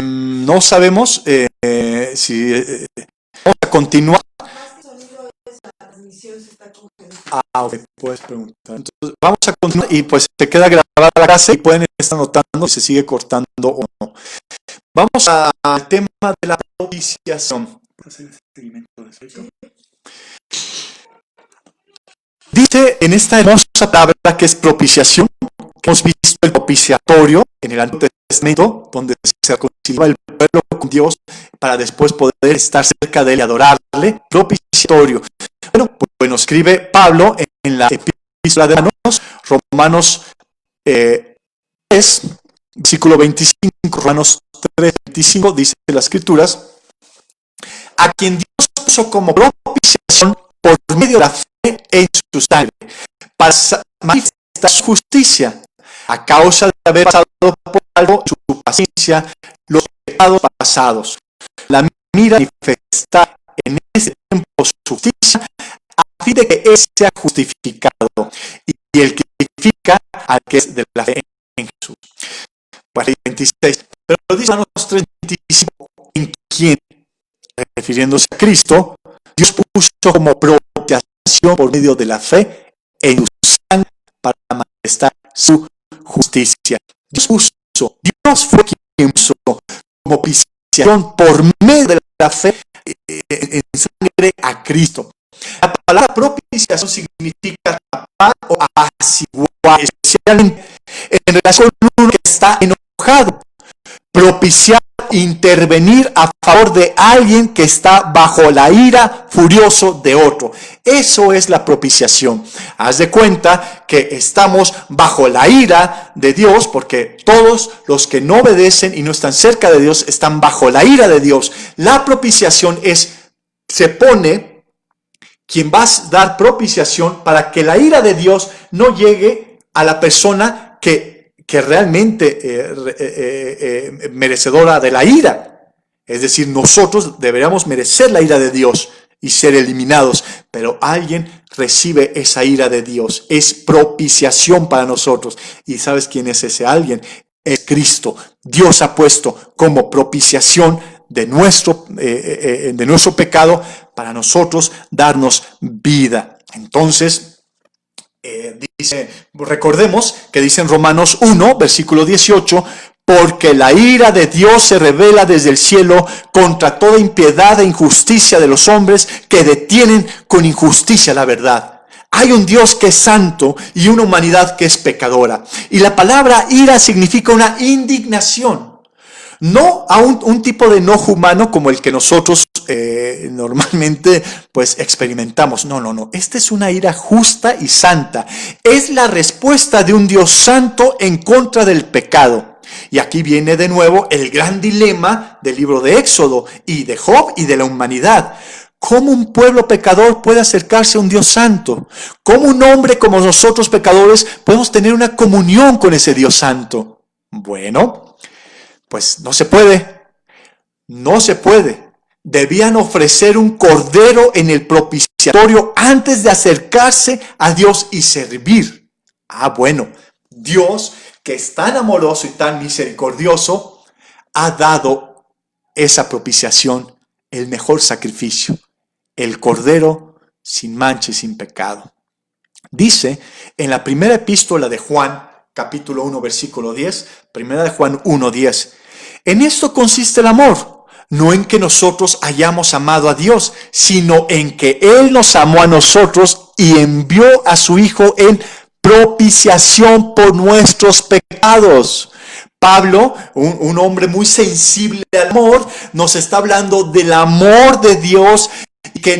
No sabemos si vamos a continuar. La transmisión se está congelando. Ok, puedes preguntar. Entonces, vamos a continuar y pues se queda grabada la clase y pueden estar notando si se sigue cortando o no. Vamos al tema de la propiciación. Dice en esta hermosa palabra que es propiciación, que hemos visto el propiciatorio en el Antiguo Testamento, donde se reconciliaba el pueblo con Dios para después poder estar cerca de él y adorarle. Propiciatorio. Bueno, escribe Pablo en la epístola de Romanos 3, versículo 25, Romanos 3, 25, dice las Escrituras, a quien Dios puso como propiciación por medio de la fe en su sangre, para manifestar su justicia, a causa de haber pasado por algo su paciencia, los pecados pasados. La mira manifestar en ese tiempo su justicia, a fin de que él sea justificado, y el que significa al que es de la fe en Jesús. Pues 26, pero dice Romanos 3:25, ¿en quién? Refiriéndose a Cristo, Dios puso como propiciación por medio de la fe en su sangre para manifestar su justicia. Dios fue quien puso como propiciación por medio de la fe en sangre a Cristo. La palabra propiciación significa tapar o apaciguar, especialmente en relación con uno que está enojado. Propiciar, intervenir a favor de alguien que está bajo la ira furioso de otro. Eso es la propiciación. Haz de cuenta que estamos bajo la ira de Dios, porque todos los que no obedecen y no están cerca de Dios están bajo la ira de Dios. La propiciación se pone quien va a dar propiciación para que la ira de Dios no llegue a la persona que realmente merecedora de la ira. Es decir, nosotros deberíamos merecer la ira de Dios y ser eliminados, pero alguien recibe esa ira de Dios. Es propiciación para nosotros. ¿Y sabes quién es ese alguien? Es Cristo. Dios ha puesto como propiciación de nuestro pecado para nosotros darnos vida. Entonces, recordemos que dice en Romanos 1, versículo 18, porque la ira de Dios se revela desde el cielo contra toda impiedad e injusticia de los hombres que detienen con injusticia la verdad. Hay un Dios que es santo y una humanidad que es pecadora. Y la palabra ira significa una indignación. No a un tipo de enojo humano como el que nosotros normalmente pues experimentamos. No. Esta es una ira justa y santa. Es la respuesta de un Dios santo en contra del pecado. Y aquí viene de nuevo el gran dilema del libro de Éxodo y de Job y de la humanidad. ¿Cómo un pueblo pecador puede acercarse a un Dios santo? ¿Cómo un hombre como nosotros pecadores podemos tener una comunión con ese Dios santo? Bueno, pues no se puede. Debían ofrecer un cordero en el propiciatorio antes de acercarse a Dios y servir. Bueno, Dios, que es tan amoroso y tan misericordioso, ha dado esa propiciación, el mejor sacrificio, el cordero sin mancha y sin pecado. Dice en la primera epístola de Juan, capítulo 1, versículo 10, primera de Juan 1, 10, en esto consiste el amor, no en que nosotros hayamos amado a Dios, sino en que Él nos amó a nosotros y envió a su Hijo en propiciación por nuestros pecados. Pablo, un hombre muy sensible al amor, nos está hablando del amor de Dios, que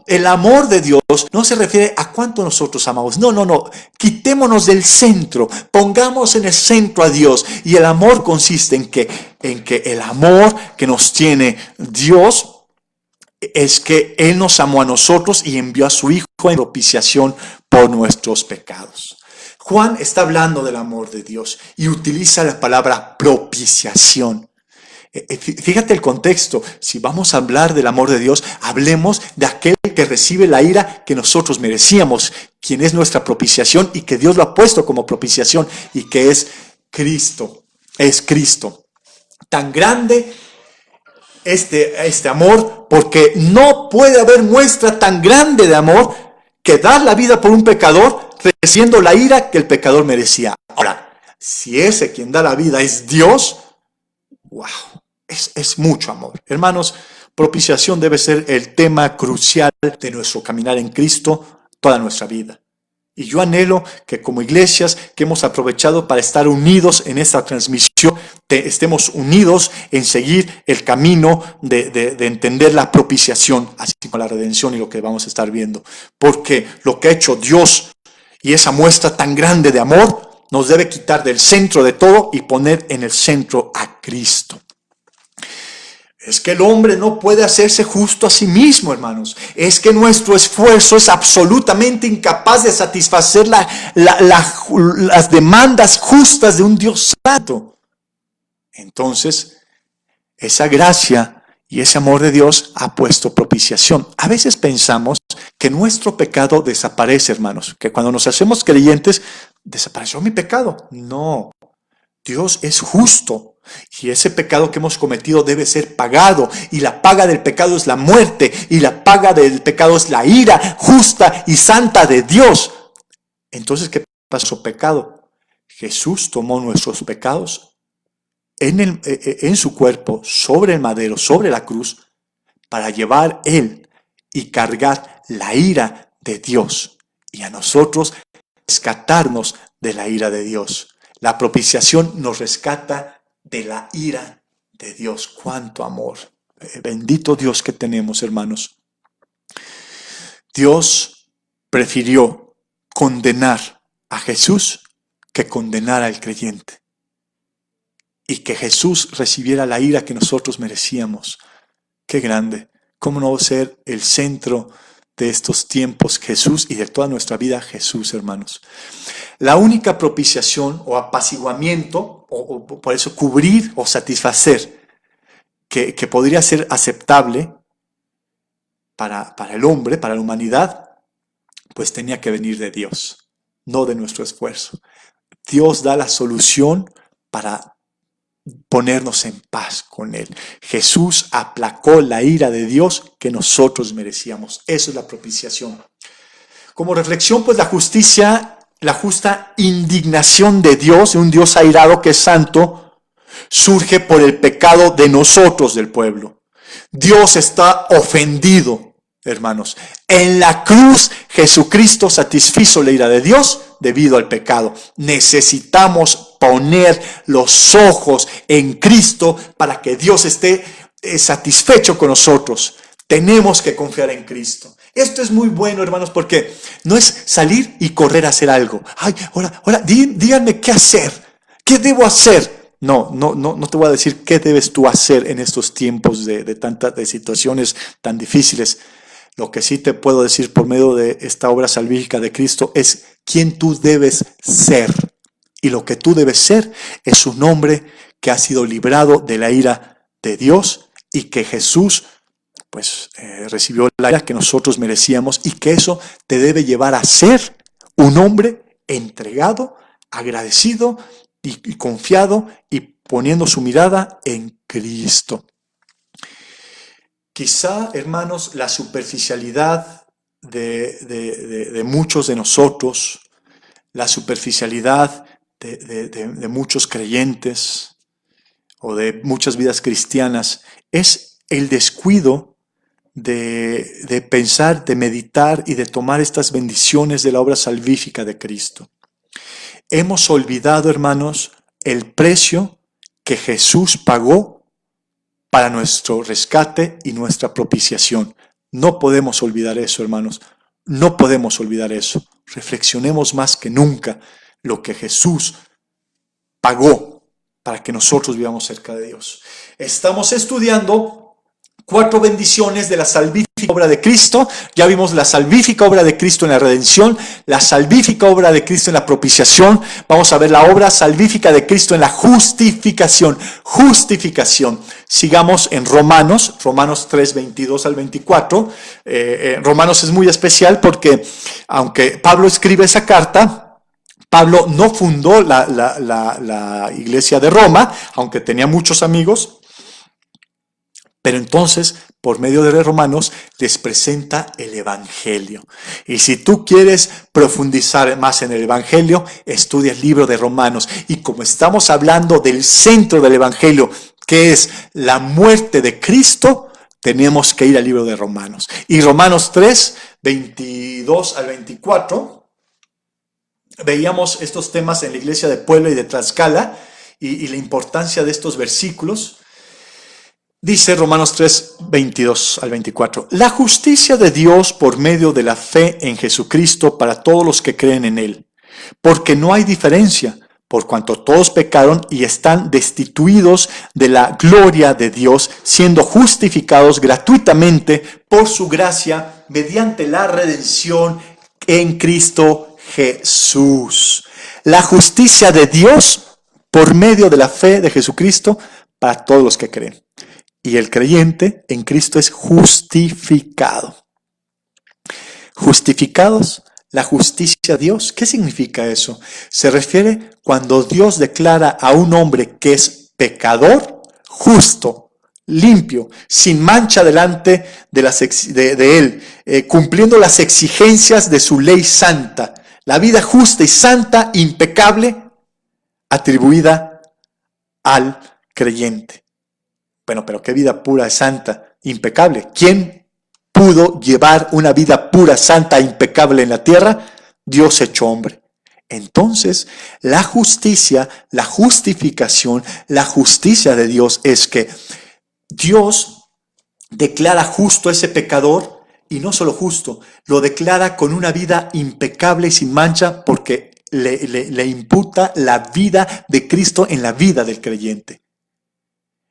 el amor de Dios no se refiere a cuánto nosotros amamos. No. Quitémonos del centro, pongamos en el centro a Dios. Y el amor consiste en que el amor que nos tiene Dios es que Él nos amó a nosotros y envió a su Hijo en propiciación por nuestros pecados. Juan está hablando del amor de Dios y utiliza la palabra propiciación. Fíjate el contexto. Si vamos a hablar del amor de Dios, hablemos de aquel que recibe la ira que nosotros merecíamos, quien es nuestra propiciación y que Dios lo ha puesto como propiciación y que es Cristo. Es Cristo. Tan grande este amor, porque no puede haber muestra tan grande de amor que dar la vida por un pecador, recibiendo la ira que el pecador merecía. Ahora, si ese quien da la vida es Dios, wow. Es mucho amor. Hermanos, propiciación debe ser el tema crucial de nuestro caminar en Cristo toda nuestra vida. Y yo anhelo que como iglesias que hemos aprovechado para estar unidos en esta transmisión, estemos unidos en seguir el camino de entender la propiciación, así como la redención y lo que vamos a estar viendo. Porque lo que ha hecho Dios y esa muestra tan grande de amor nos debe quitar del centro de todo y poner en el centro a Cristo. Es que el hombre no puede hacerse justo a sí mismo, hermanos. Es que nuestro esfuerzo es absolutamente incapaz de satisfacer las demandas justas de un Dios santo. Entonces, esa gracia y ese amor de Dios ha puesto propiciación. A veces pensamos que nuestro pecado desaparece, hermanos. Que cuando nos hacemos creyentes, ¿desapareció mi pecado? No, Dios es justo y ese pecado que hemos cometido debe ser pagado, y la paga del pecado es la muerte, y la paga del pecado es la ira justa y santa de Dios. Entonces, ¿qué pasó? Pecado. Jesús tomó nuestros pecados en su cuerpo, sobre el madero, sobre la cruz, para llevar Él y cargar la ira de Dios, y a nosotros rescatarnos de la ira de Dios. La propiciación nos rescata de la ira de Dios. ¡Cuánto amor! Bendito Dios que tenemos, hermanos. Dios prefirió condenar a Jesús que condenar al creyente, y que Jesús recibiera la ira que nosotros merecíamos. ¡Qué grande! ¿Cómo no ser el centro de estos tiempos Jesús, y de toda nuestra vida Jesús, hermanos? La única propiciación o apaciguamiento, o por eso cubrir o satisfacer, que podría ser aceptable para el hombre, para la humanidad, pues tenía que venir de Dios, no de nuestro esfuerzo. Dios da la solución para ponernos en paz con Él. Jesús aplacó la ira de Dios que nosotros merecíamos. Eso es la propiciación. Como reflexión, pues la justa indignación de Dios, de un Dios airado que es santo, surge por el pecado de nosotros, del pueblo. Dios está ofendido, hermanos. En la cruz, Jesucristo satisfizo la ira de Dios debido al pecado. Necesitamos poner los ojos en Cristo para que Dios esté satisfecho con nosotros. Tenemos que confiar en Cristo. Esto es muy bueno, hermanos, porque no es salir y correr a hacer algo. Ay, ahora, díganme qué hacer. ¿Qué debo hacer? No te voy a decir qué debes tú hacer en estos tiempos de tantas situaciones tan difíciles. Lo que sí te puedo decir por medio de esta obra salvífica de Cristo es quién tú debes ser. Y lo que tú debes ser es un hombre que ha sido librado de la ira de Dios, y que Jesús recibió la ira que nosotros merecíamos, y que eso te debe llevar a ser un hombre entregado, agradecido y confiado, y poniendo su mirada en Cristo. Quizá, hermanos, la superficialidad de muchos de nosotros, la superficialidad de muchos creyentes o de muchas vidas cristianas, es el descuido de pensar, de meditar y de tomar estas bendiciones de la obra salvífica de Cristo. Hemos olvidado, hermanos, el precio que Jesús pagó para nuestro rescate y nuestra propiciación. No podemos olvidar eso, hermanos. No podemos olvidar eso. Reflexionemos más que nunca lo que Jesús pagó para que nosotros vivamos cerca de Dios. Estamos estudiando 4 bendiciones de la salvífica obra de Cristo. Ya vimos la salvífica obra de Cristo en la redención, la salvífica obra de Cristo en la propiciación. Vamos a ver la obra salvífica de Cristo en la justificación. Justificación. Sigamos en Romanos 3, 22 al 24. Romanos es muy especial porque, aunque Pablo escribe esa carta, Pablo no fundó la iglesia de Roma, aunque tenía muchos amigos. Pero entonces, por medio de Romanos, les presenta el Evangelio. Y si tú quieres profundizar más en el Evangelio, estudia el libro de Romanos. Y como estamos hablando del centro del Evangelio, que es la muerte de Cristo, tenemos que ir al libro de Romanos. Y Romanos 3, 22 al 24, veíamos estos temas en la iglesia de Puebla y de Tlaxcala, y la importancia de estos versículos. Dice Romanos 3, 22 al 24. La justicia de Dios por medio de la fe en Jesucristo para todos los que creen en Él. Porque no hay diferencia, por cuanto todos pecaron y están destituidos de la gloria de Dios, siendo justificados gratuitamente por su gracia mediante la redención en Cristo Jesús. La justicia de Dios por medio de la fe de Jesucristo para todos los que creen. Y el creyente en Cristo es justificado. Justificados la justicia de Dios. ¿Qué significa eso? Se refiere cuando Dios declara a un hombre que es pecador, justo, limpio, sin mancha delante de él, cumpliendo las exigencias de su ley santa, la vida justa y santa, impecable, atribuida al creyente. Bueno, pero qué vida pura, santa, impecable. ¿Quién pudo llevar una vida pura, santa, impecable en la tierra? Dios hecho hombre. Entonces, la justicia, la justificación, la justicia de Dios es que Dios declara justo a ese pecador, y no solo justo, lo declara con una vida impecable y sin mancha, porque le imputa la vida de Cristo en la vida del creyente.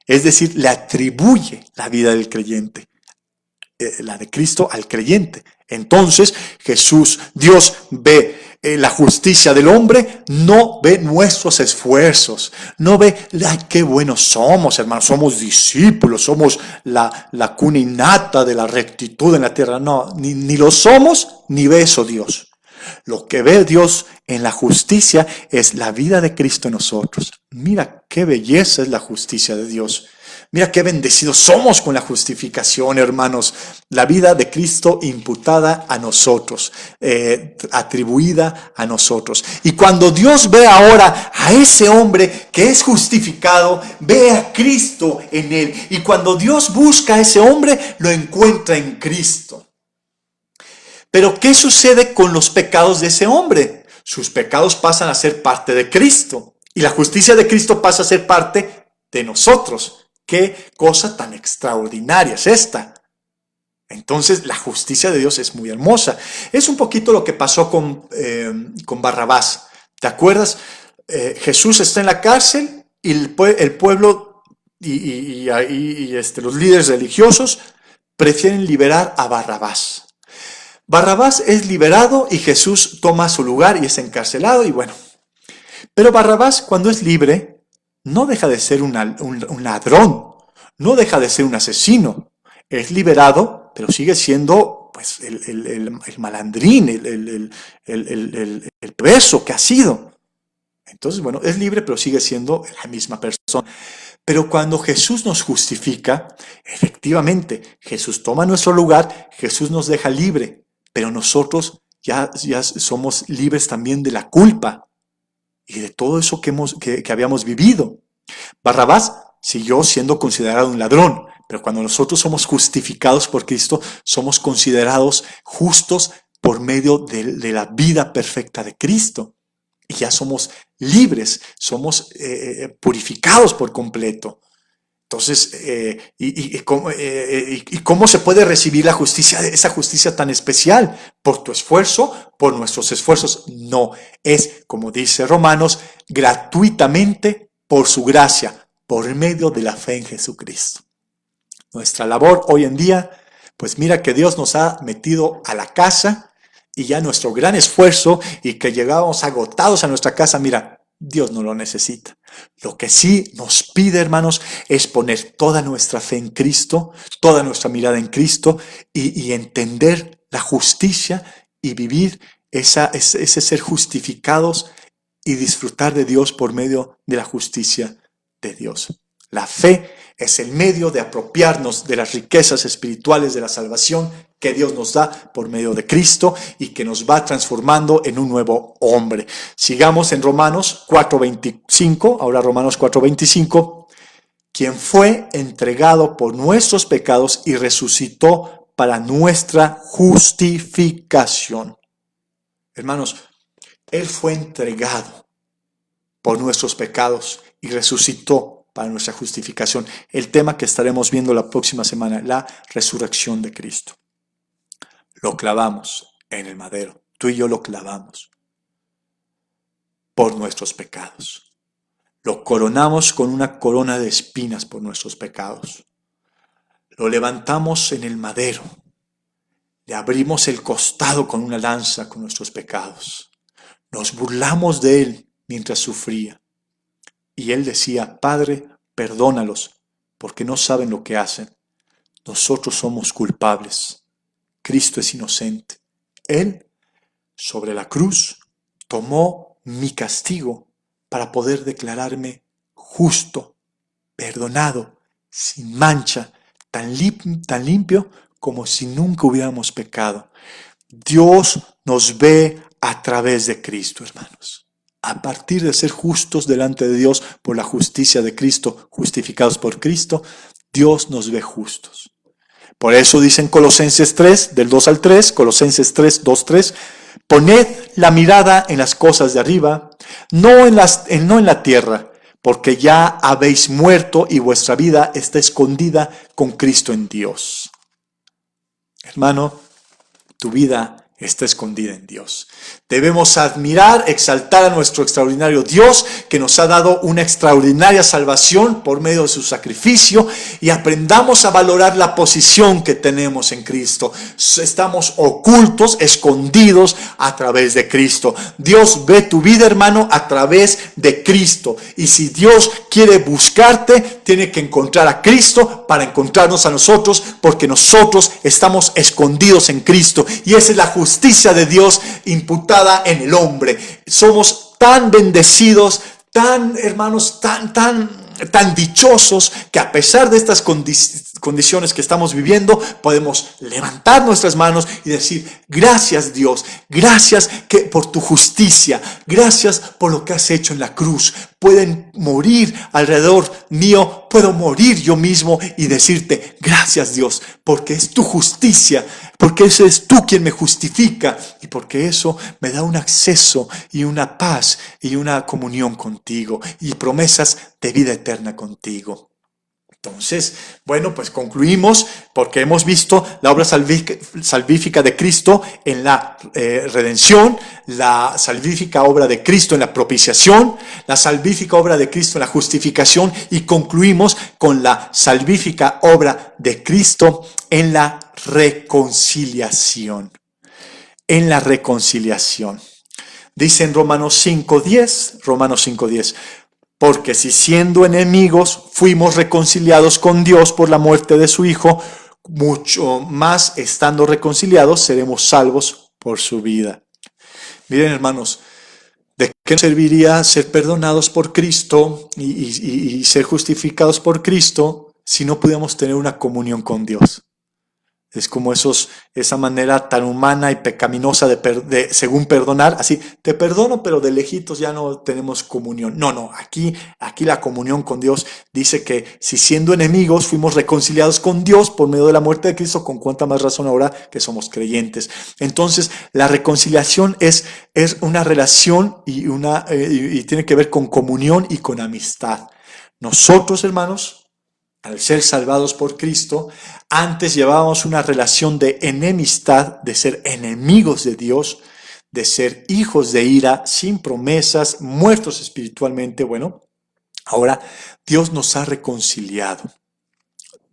Es decir, le atribuye la vida del creyente, la de Cristo al creyente. Entonces, Dios ve la justicia del hombre, no ve nuestros esfuerzos, no ve, ay, qué buenos somos, hermanos, somos discípulos, somos la cuna innata de la rectitud en la tierra. No, ni lo somos, ni ve eso Dios. Lo que ve Dios en la justicia es la vida de Cristo en nosotros. Mira qué belleza es la justicia de Dios. Mira qué bendecidos somos con la justificación, hermanos. La vida de Cristo imputada a nosotros, atribuida a nosotros. Y cuando Dios ve ahora a ese hombre que es justificado, ve a Cristo en él. Y cuando Dios busca a ese hombre, lo encuentra en Cristo. Pero ¿qué sucede con los pecados de ese hombre? Sus pecados pasan a ser parte de Cristo. Y la justicia de Cristo pasa a ser parte de nosotros. ¿Qué cosa tan extraordinaria es esta? Entonces, la justicia de Dios es muy hermosa. Es un poquito lo que pasó con Barrabás. ¿Te acuerdas? Jesús está en la cárcel y el pueblo y los líderes religiosos prefieren liberar a Barrabás. Barrabás es liberado y Jesús toma su lugar y es encarcelado y bueno. Pero Barrabás, cuando es libre, no deja de ser un ladrón, no deja de ser un asesino. Es liberado, pero sigue siendo pues, el malandrín, el preso que ha sido. Entonces, bueno, es libre, pero sigue siendo la misma persona. Pero cuando Jesús nos justifica, efectivamente, Jesús toma nuestro lugar, Jesús nos deja libre, pero nosotros ya somos libres también de la culpa y de todo eso que habíamos vivido. Barrabás siguió siendo considerado un ladrón, pero cuando nosotros somos justificados por Cristo, somos considerados justos por medio de la vida perfecta de Cristo. Y ya somos libres, somos purificados por completo. Entonces, ¿cómo se puede recibir la justicia, esa justicia tan especial? ¿Por tu esfuerzo? ¿Por nuestros esfuerzos? No, es, como dice Romanos, gratuitamente por su gracia, por medio de la fe en Jesucristo. Nuestra labor hoy en día, pues mira que Dios nos ha metido a la casa y ya nuestro gran esfuerzo y que llegábamos agotados a nuestra casa, mira, Dios no lo necesita. Lo que sí nos pide, hermanos, es poner toda nuestra fe en Cristo, toda nuestra mirada en Cristo y entender la justicia y vivir ese ser justificados y disfrutar de Dios por medio de la justicia de Dios. La fe es el medio de apropiarnos de las riquezas espirituales de la salvación que Dios nos da por medio de Cristo y que nos va transformando en un nuevo hombre. Sigamos en Romanos 4:25, ahora Romanos 4:25, quien fue entregado por nuestros pecados y resucitó para nuestra justificación. Hermanos, Él fue entregado por nuestros pecados y resucitó para nuestra justificación. El tema que estaremos viendo la próxima semana, la resurrección de Cristo. Lo clavamos en el madero. Tú y yo lo clavamos por nuestros pecados. Lo coronamos con una corona de espinas por nuestros pecados. Lo levantamos en el madero. Le abrimos el costado con una lanza con nuestros pecados. Nos burlamos de él mientras sufría. Y él decía, Padre, perdónalos, porque no saben lo que hacen. Nosotros somos culpables. Cristo es inocente. Él sobre la cruz, tomó mi castigo para poder declararme justo, perdonado, sin mancha, tan limpio como si nunca hubiéramos pecado. Dios nos ve a través de Cristo, hermanos. A partir de ser justos delante de Dios por la justicia de Cristo, justificados por Cristo, Dios nos ve justos. Por eso dicen Colosenses 3, del 2 al 3, Colosenses 3, 2, 3, poned la mirada en las cosas de arriba, no en la tierra, porque ya habéis muerto y vuestra vida está escondida con Cristo en Dios. Hermano, tu vida está escondida en Dios. Debemos admirar, exaltar a nuestro extraordinario Dios que nos ha dado una extraordinaria salvación por medio de su sacrificio, y aprendamos a valorar la posición que tenemos en Cristo. Estamos ocultos, escondidos a través de Cristo. Dios ve tu vida, hermano, a través de Cristo. Y si Dios quiere buscarte, tiene que encontrar a Cristo para encontrarnos a nosotros, porque nosotros estamos escondidos en Cristo. Y esa es la justicia de Dios imputada en el hombre. Somos tan bendecidos, tan hermanos, tan dichosos, que a pesar de estas condiciones que estamos viviendo, podemos levantar nuestras manos y decir: gracias Dios, gracias por tu justicia, gracias por lo que has hecho en la cruz. Pueden morir alrededor mío, puedo morir yo mismo y decirte: gracias Dios, porque es tu justicia, porque ese es tú quien me justifica, y porque eso me da un acceso y una paz y una comunión contigo y promesas de vida eterna contigo. Entonces, bueno, pues concluimos, porque hemos visto la obra salvífica de Cristo en la redención, la salvífica obra de Cristo en la propiciación, la salvífica obra de Cristo en la justificación, y concluimos con la salvífica obra de Cristo en la reconciliación. En la reconciliación. Dice en Romanos 5:10, porque si siendo enemigos fuimos reconciliados con Dios por la muerte de su Hijo, mucho más estando reconciliados seremos salvos por su vida. Miren, hermanos, ¿de qué nos serviría ser perdonados por Cristo y ser justificados por Cristo si no pudiéramos tener una comunión con Dios? Es como esa manera tan humana y pecaminosa de según perdonar, así, te perdono, pero de lejitos ya no tenemos comunión. No, aquí la comunión con Dios dice que si siendo enemigos fuimos reconciliados con Dios por medio de la muerte de Cristo, con cuánta más razón ahora que somos creyentes. Entonces, la reconciliación es una relación y tiene que ver con comunión y con amistad. Nosotros, hermanos, al ser salvados por Cristo, antes llevábamos una relación de enemistad, de ser enemigos de Dios, de ser hijos de ira, sin promesas, muertos espiritualmente. Bueno, ahora Dios nos ha reconciliado.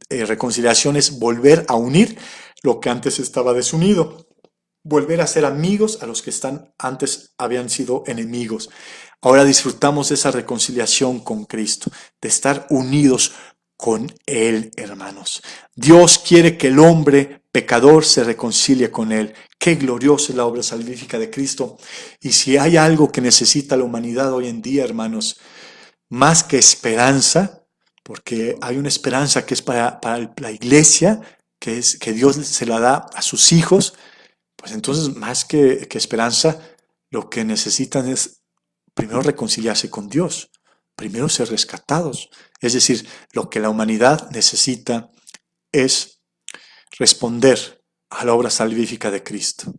Reconciliación es volver a unir lo que antes estaba desunido. Volver a ser amigos a los que antes habían sido enemigos. Ahora disfrutamos de esa reconciliación con Cristo, de estar unidos con Él, hermanos. Dios quiere que el hombre pecador se reconcilie con Él. Qué gloriosa es la obra salvífica de Cristo. Y si hay algo que necesita la humanidad hoy en día, hermanos, más que esperanza, porque hay una esperanza que es para la iglesia, que Dios se la da a sus hijos, pues entonces más que esperanza, lo que necesitan es primero reconciliarse con Dios, primero ser rescatados. Es decir, lo que la humanidad necesita es responder a la obra salvífica de Cristo.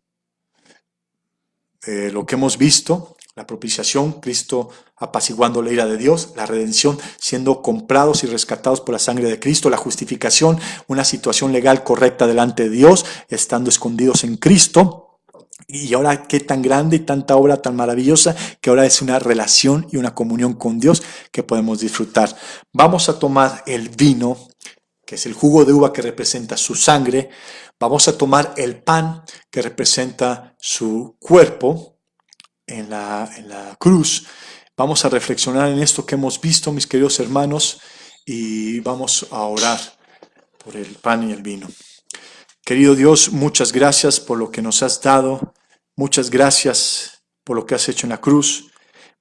Lo que hemos visto, la propiciación, Cristo apaciguando la ira de Dios, la redención, siendo comprados y rescatados por la sangre de Cristo, la justificación, una situación legal correcta delante de Dios, estando escondidos en Cristo. Y ahora qué tan grande y tanta obra tan maravillosa, que ahora es una relación y una comunión con Dios que podemos disfrutar. Vamos a tomar el vino, que es el jugo de uva que representa su sangre. Vamos a tomar el pan que representa su cuerpo en la cruz. Vamos a reflexionar en esto que hemos visto, mis queridos hermanos, y vamos a orar por el pan y el vino. Querido Dios, muchas gracias por lo que nos has dado. Muchas gracias por lo que has hecho en la cruz.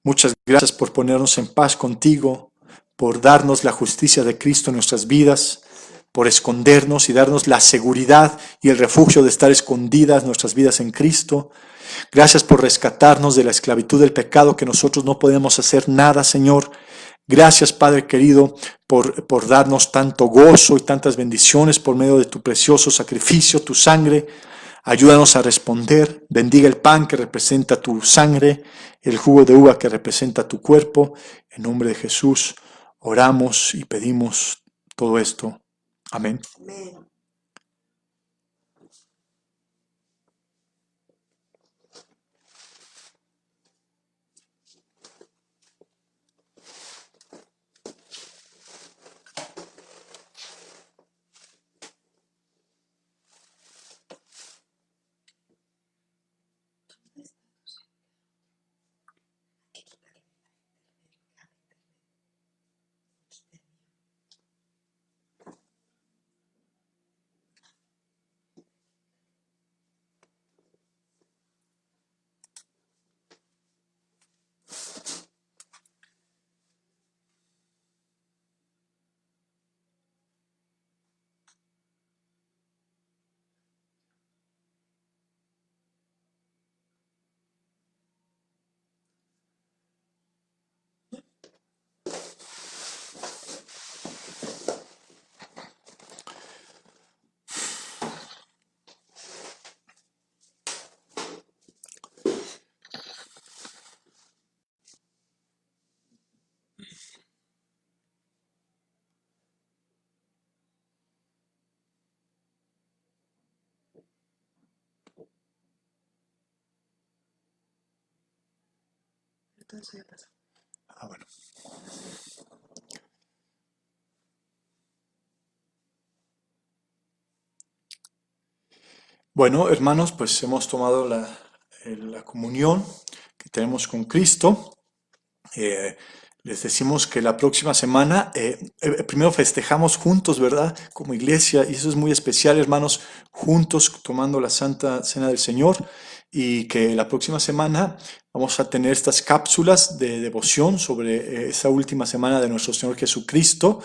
Muchas gracias por ponernos en paz contigo, por darnos la justicia de Cristo en nuestras vidas, por escondernos y darnos la seguridad y el refugio de estar escondidas nuestras vidas en Cristo. Gracias por rescatarnos de la esclavitud del pecado, que nosotros no podemos hacer nada, Señor. Gracias, Padre querido, por darnos tanto gozo y tantas bendiciones por medio de tu precioso sacrificio, tu sangre. Ayúdanos a responder. Bendiga el pan que representa tu sangre, el jugo de uva que representa tu cuerpo. En nombre de Jesús oramos y pedimos todo esto. Amén. Amén. Entonces ya pasó. Bueno. Bueno, hermanos, pues hemos tomado la comunión que tenemos con Cristo. Les decimos que la próxima semana, primero festejamos juntos, ¿verdad? Como iglesia, y eso es muy especial, hermanos, juntos tomando la Santa Cena del Señor, y que la próxima semana vamos a tener estas cápsulas de devoción sobre esa última semana de nuestro Señor Jesucristo.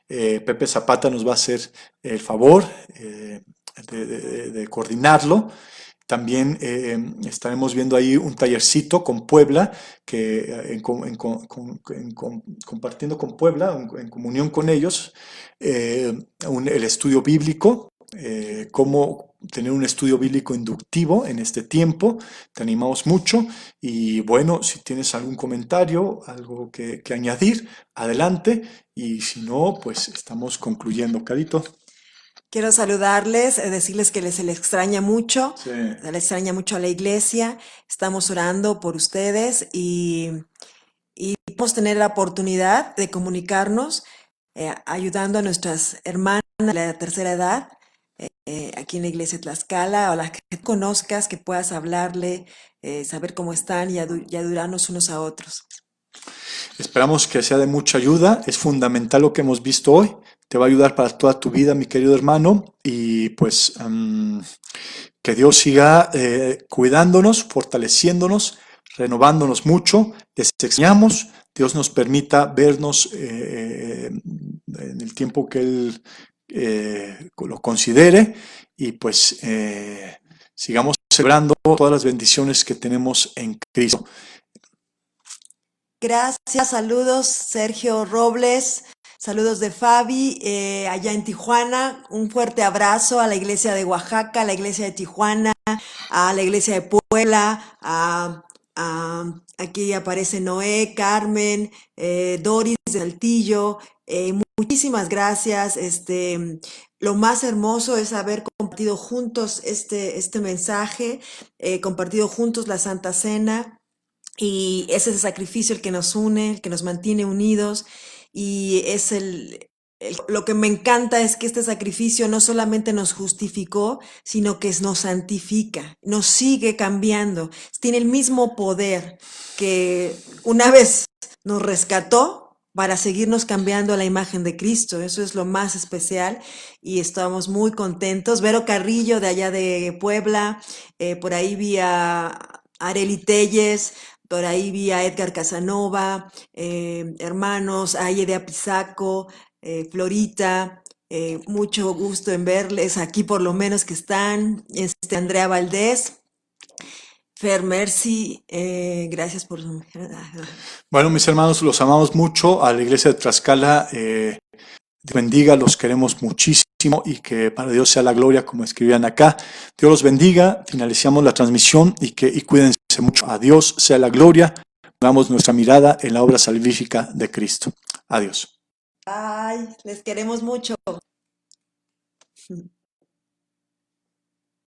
Pepe Zapata nos va a hacer el favor de coordinarlo. También estaremos viendo ahí un tallercito con Puebla, que compartiendo con Puebla, en comunión con ellos, el estudio bíblico, cómo tener un estudio bíblico inductivo en este tiempo. Te animamos mucho, y bueno, si tienes algún comentario, algo que añadir, adelante, y si no, pues estamos concluyendo, Carito. Quiero saludarles, decirles que se les extraña mucho, Sí. se les extraña mucho a la iglesia. Estamos orando por ustedes y podemos tener la oportunidad de comunicarnos, ayudando a nuestras hermanas de la tercera edad, aquí en la iglesia de Tlaxcala, o las que conozcas, que puedas hablarle, saber cómo están y ayudarnos unos a otros. Esperamos que sea de mucha ayuda. Es fundamental lo que hemos visto hoy. Te va a ayudar para toda tu vida, mi querido hermano. Y pues que Dios siga cuidándonos, fortaleciéndonos, renovándonos mucho. Les extrañamos. Dios nos permita vernos en el tiempo que Él lo considere. Y pues sigamos celebrando todas las bendiciones que tenemos en Cristo. Gracias, saludos Sergio Robles, saludos de Fabi, allá en Tijuana. Un fuerte abrazo a la iglesia de Oaxaca, a la iglesia de Tijuana, a la iglesia de Puebla, aquí aparece Noé, Carmen, Doris de Saltillo. Muchísimas gracias. Lo más hermoso es haber compartido juntos este mensaje, compartido juntos la Santa Cena. Y es ese sacrificio el que nos une, el que nos mantiene unidos, y es lo que me encanta es que este sacrificio no solamente nos justificó, sino que nos santifica, nos sigue cambiando. Tiene el mismo poder que una vez nos rescató, para seguirnos cambiando a la imagen de Cristo. Eso es lo más especial y estamos muy contentos. Vero Carrillo de allá de Puebla, por ahí vi a Areli Telles, por ahí vi a Edgar Casanova, hermanos, a Aide Apizaco, Florita, mucho gusto en verles aquí por lo menos que están, Andrea Valdés, Fer Mercy, gracias por... Bueno, mis hermanos, los amamos mucho. A la iglesia de Tlaxcala, Dios bendiga, los queremos muchísimo y que para Dios sea la gloria, como escribían acá. Dios los bendiga, finalizamos la transmisión y cuídense mucho. A Dios sea la gloria. Pongamos nuestra mirada en la obra salvífica de Cristo. Adiós. Bye, les queremos mucho.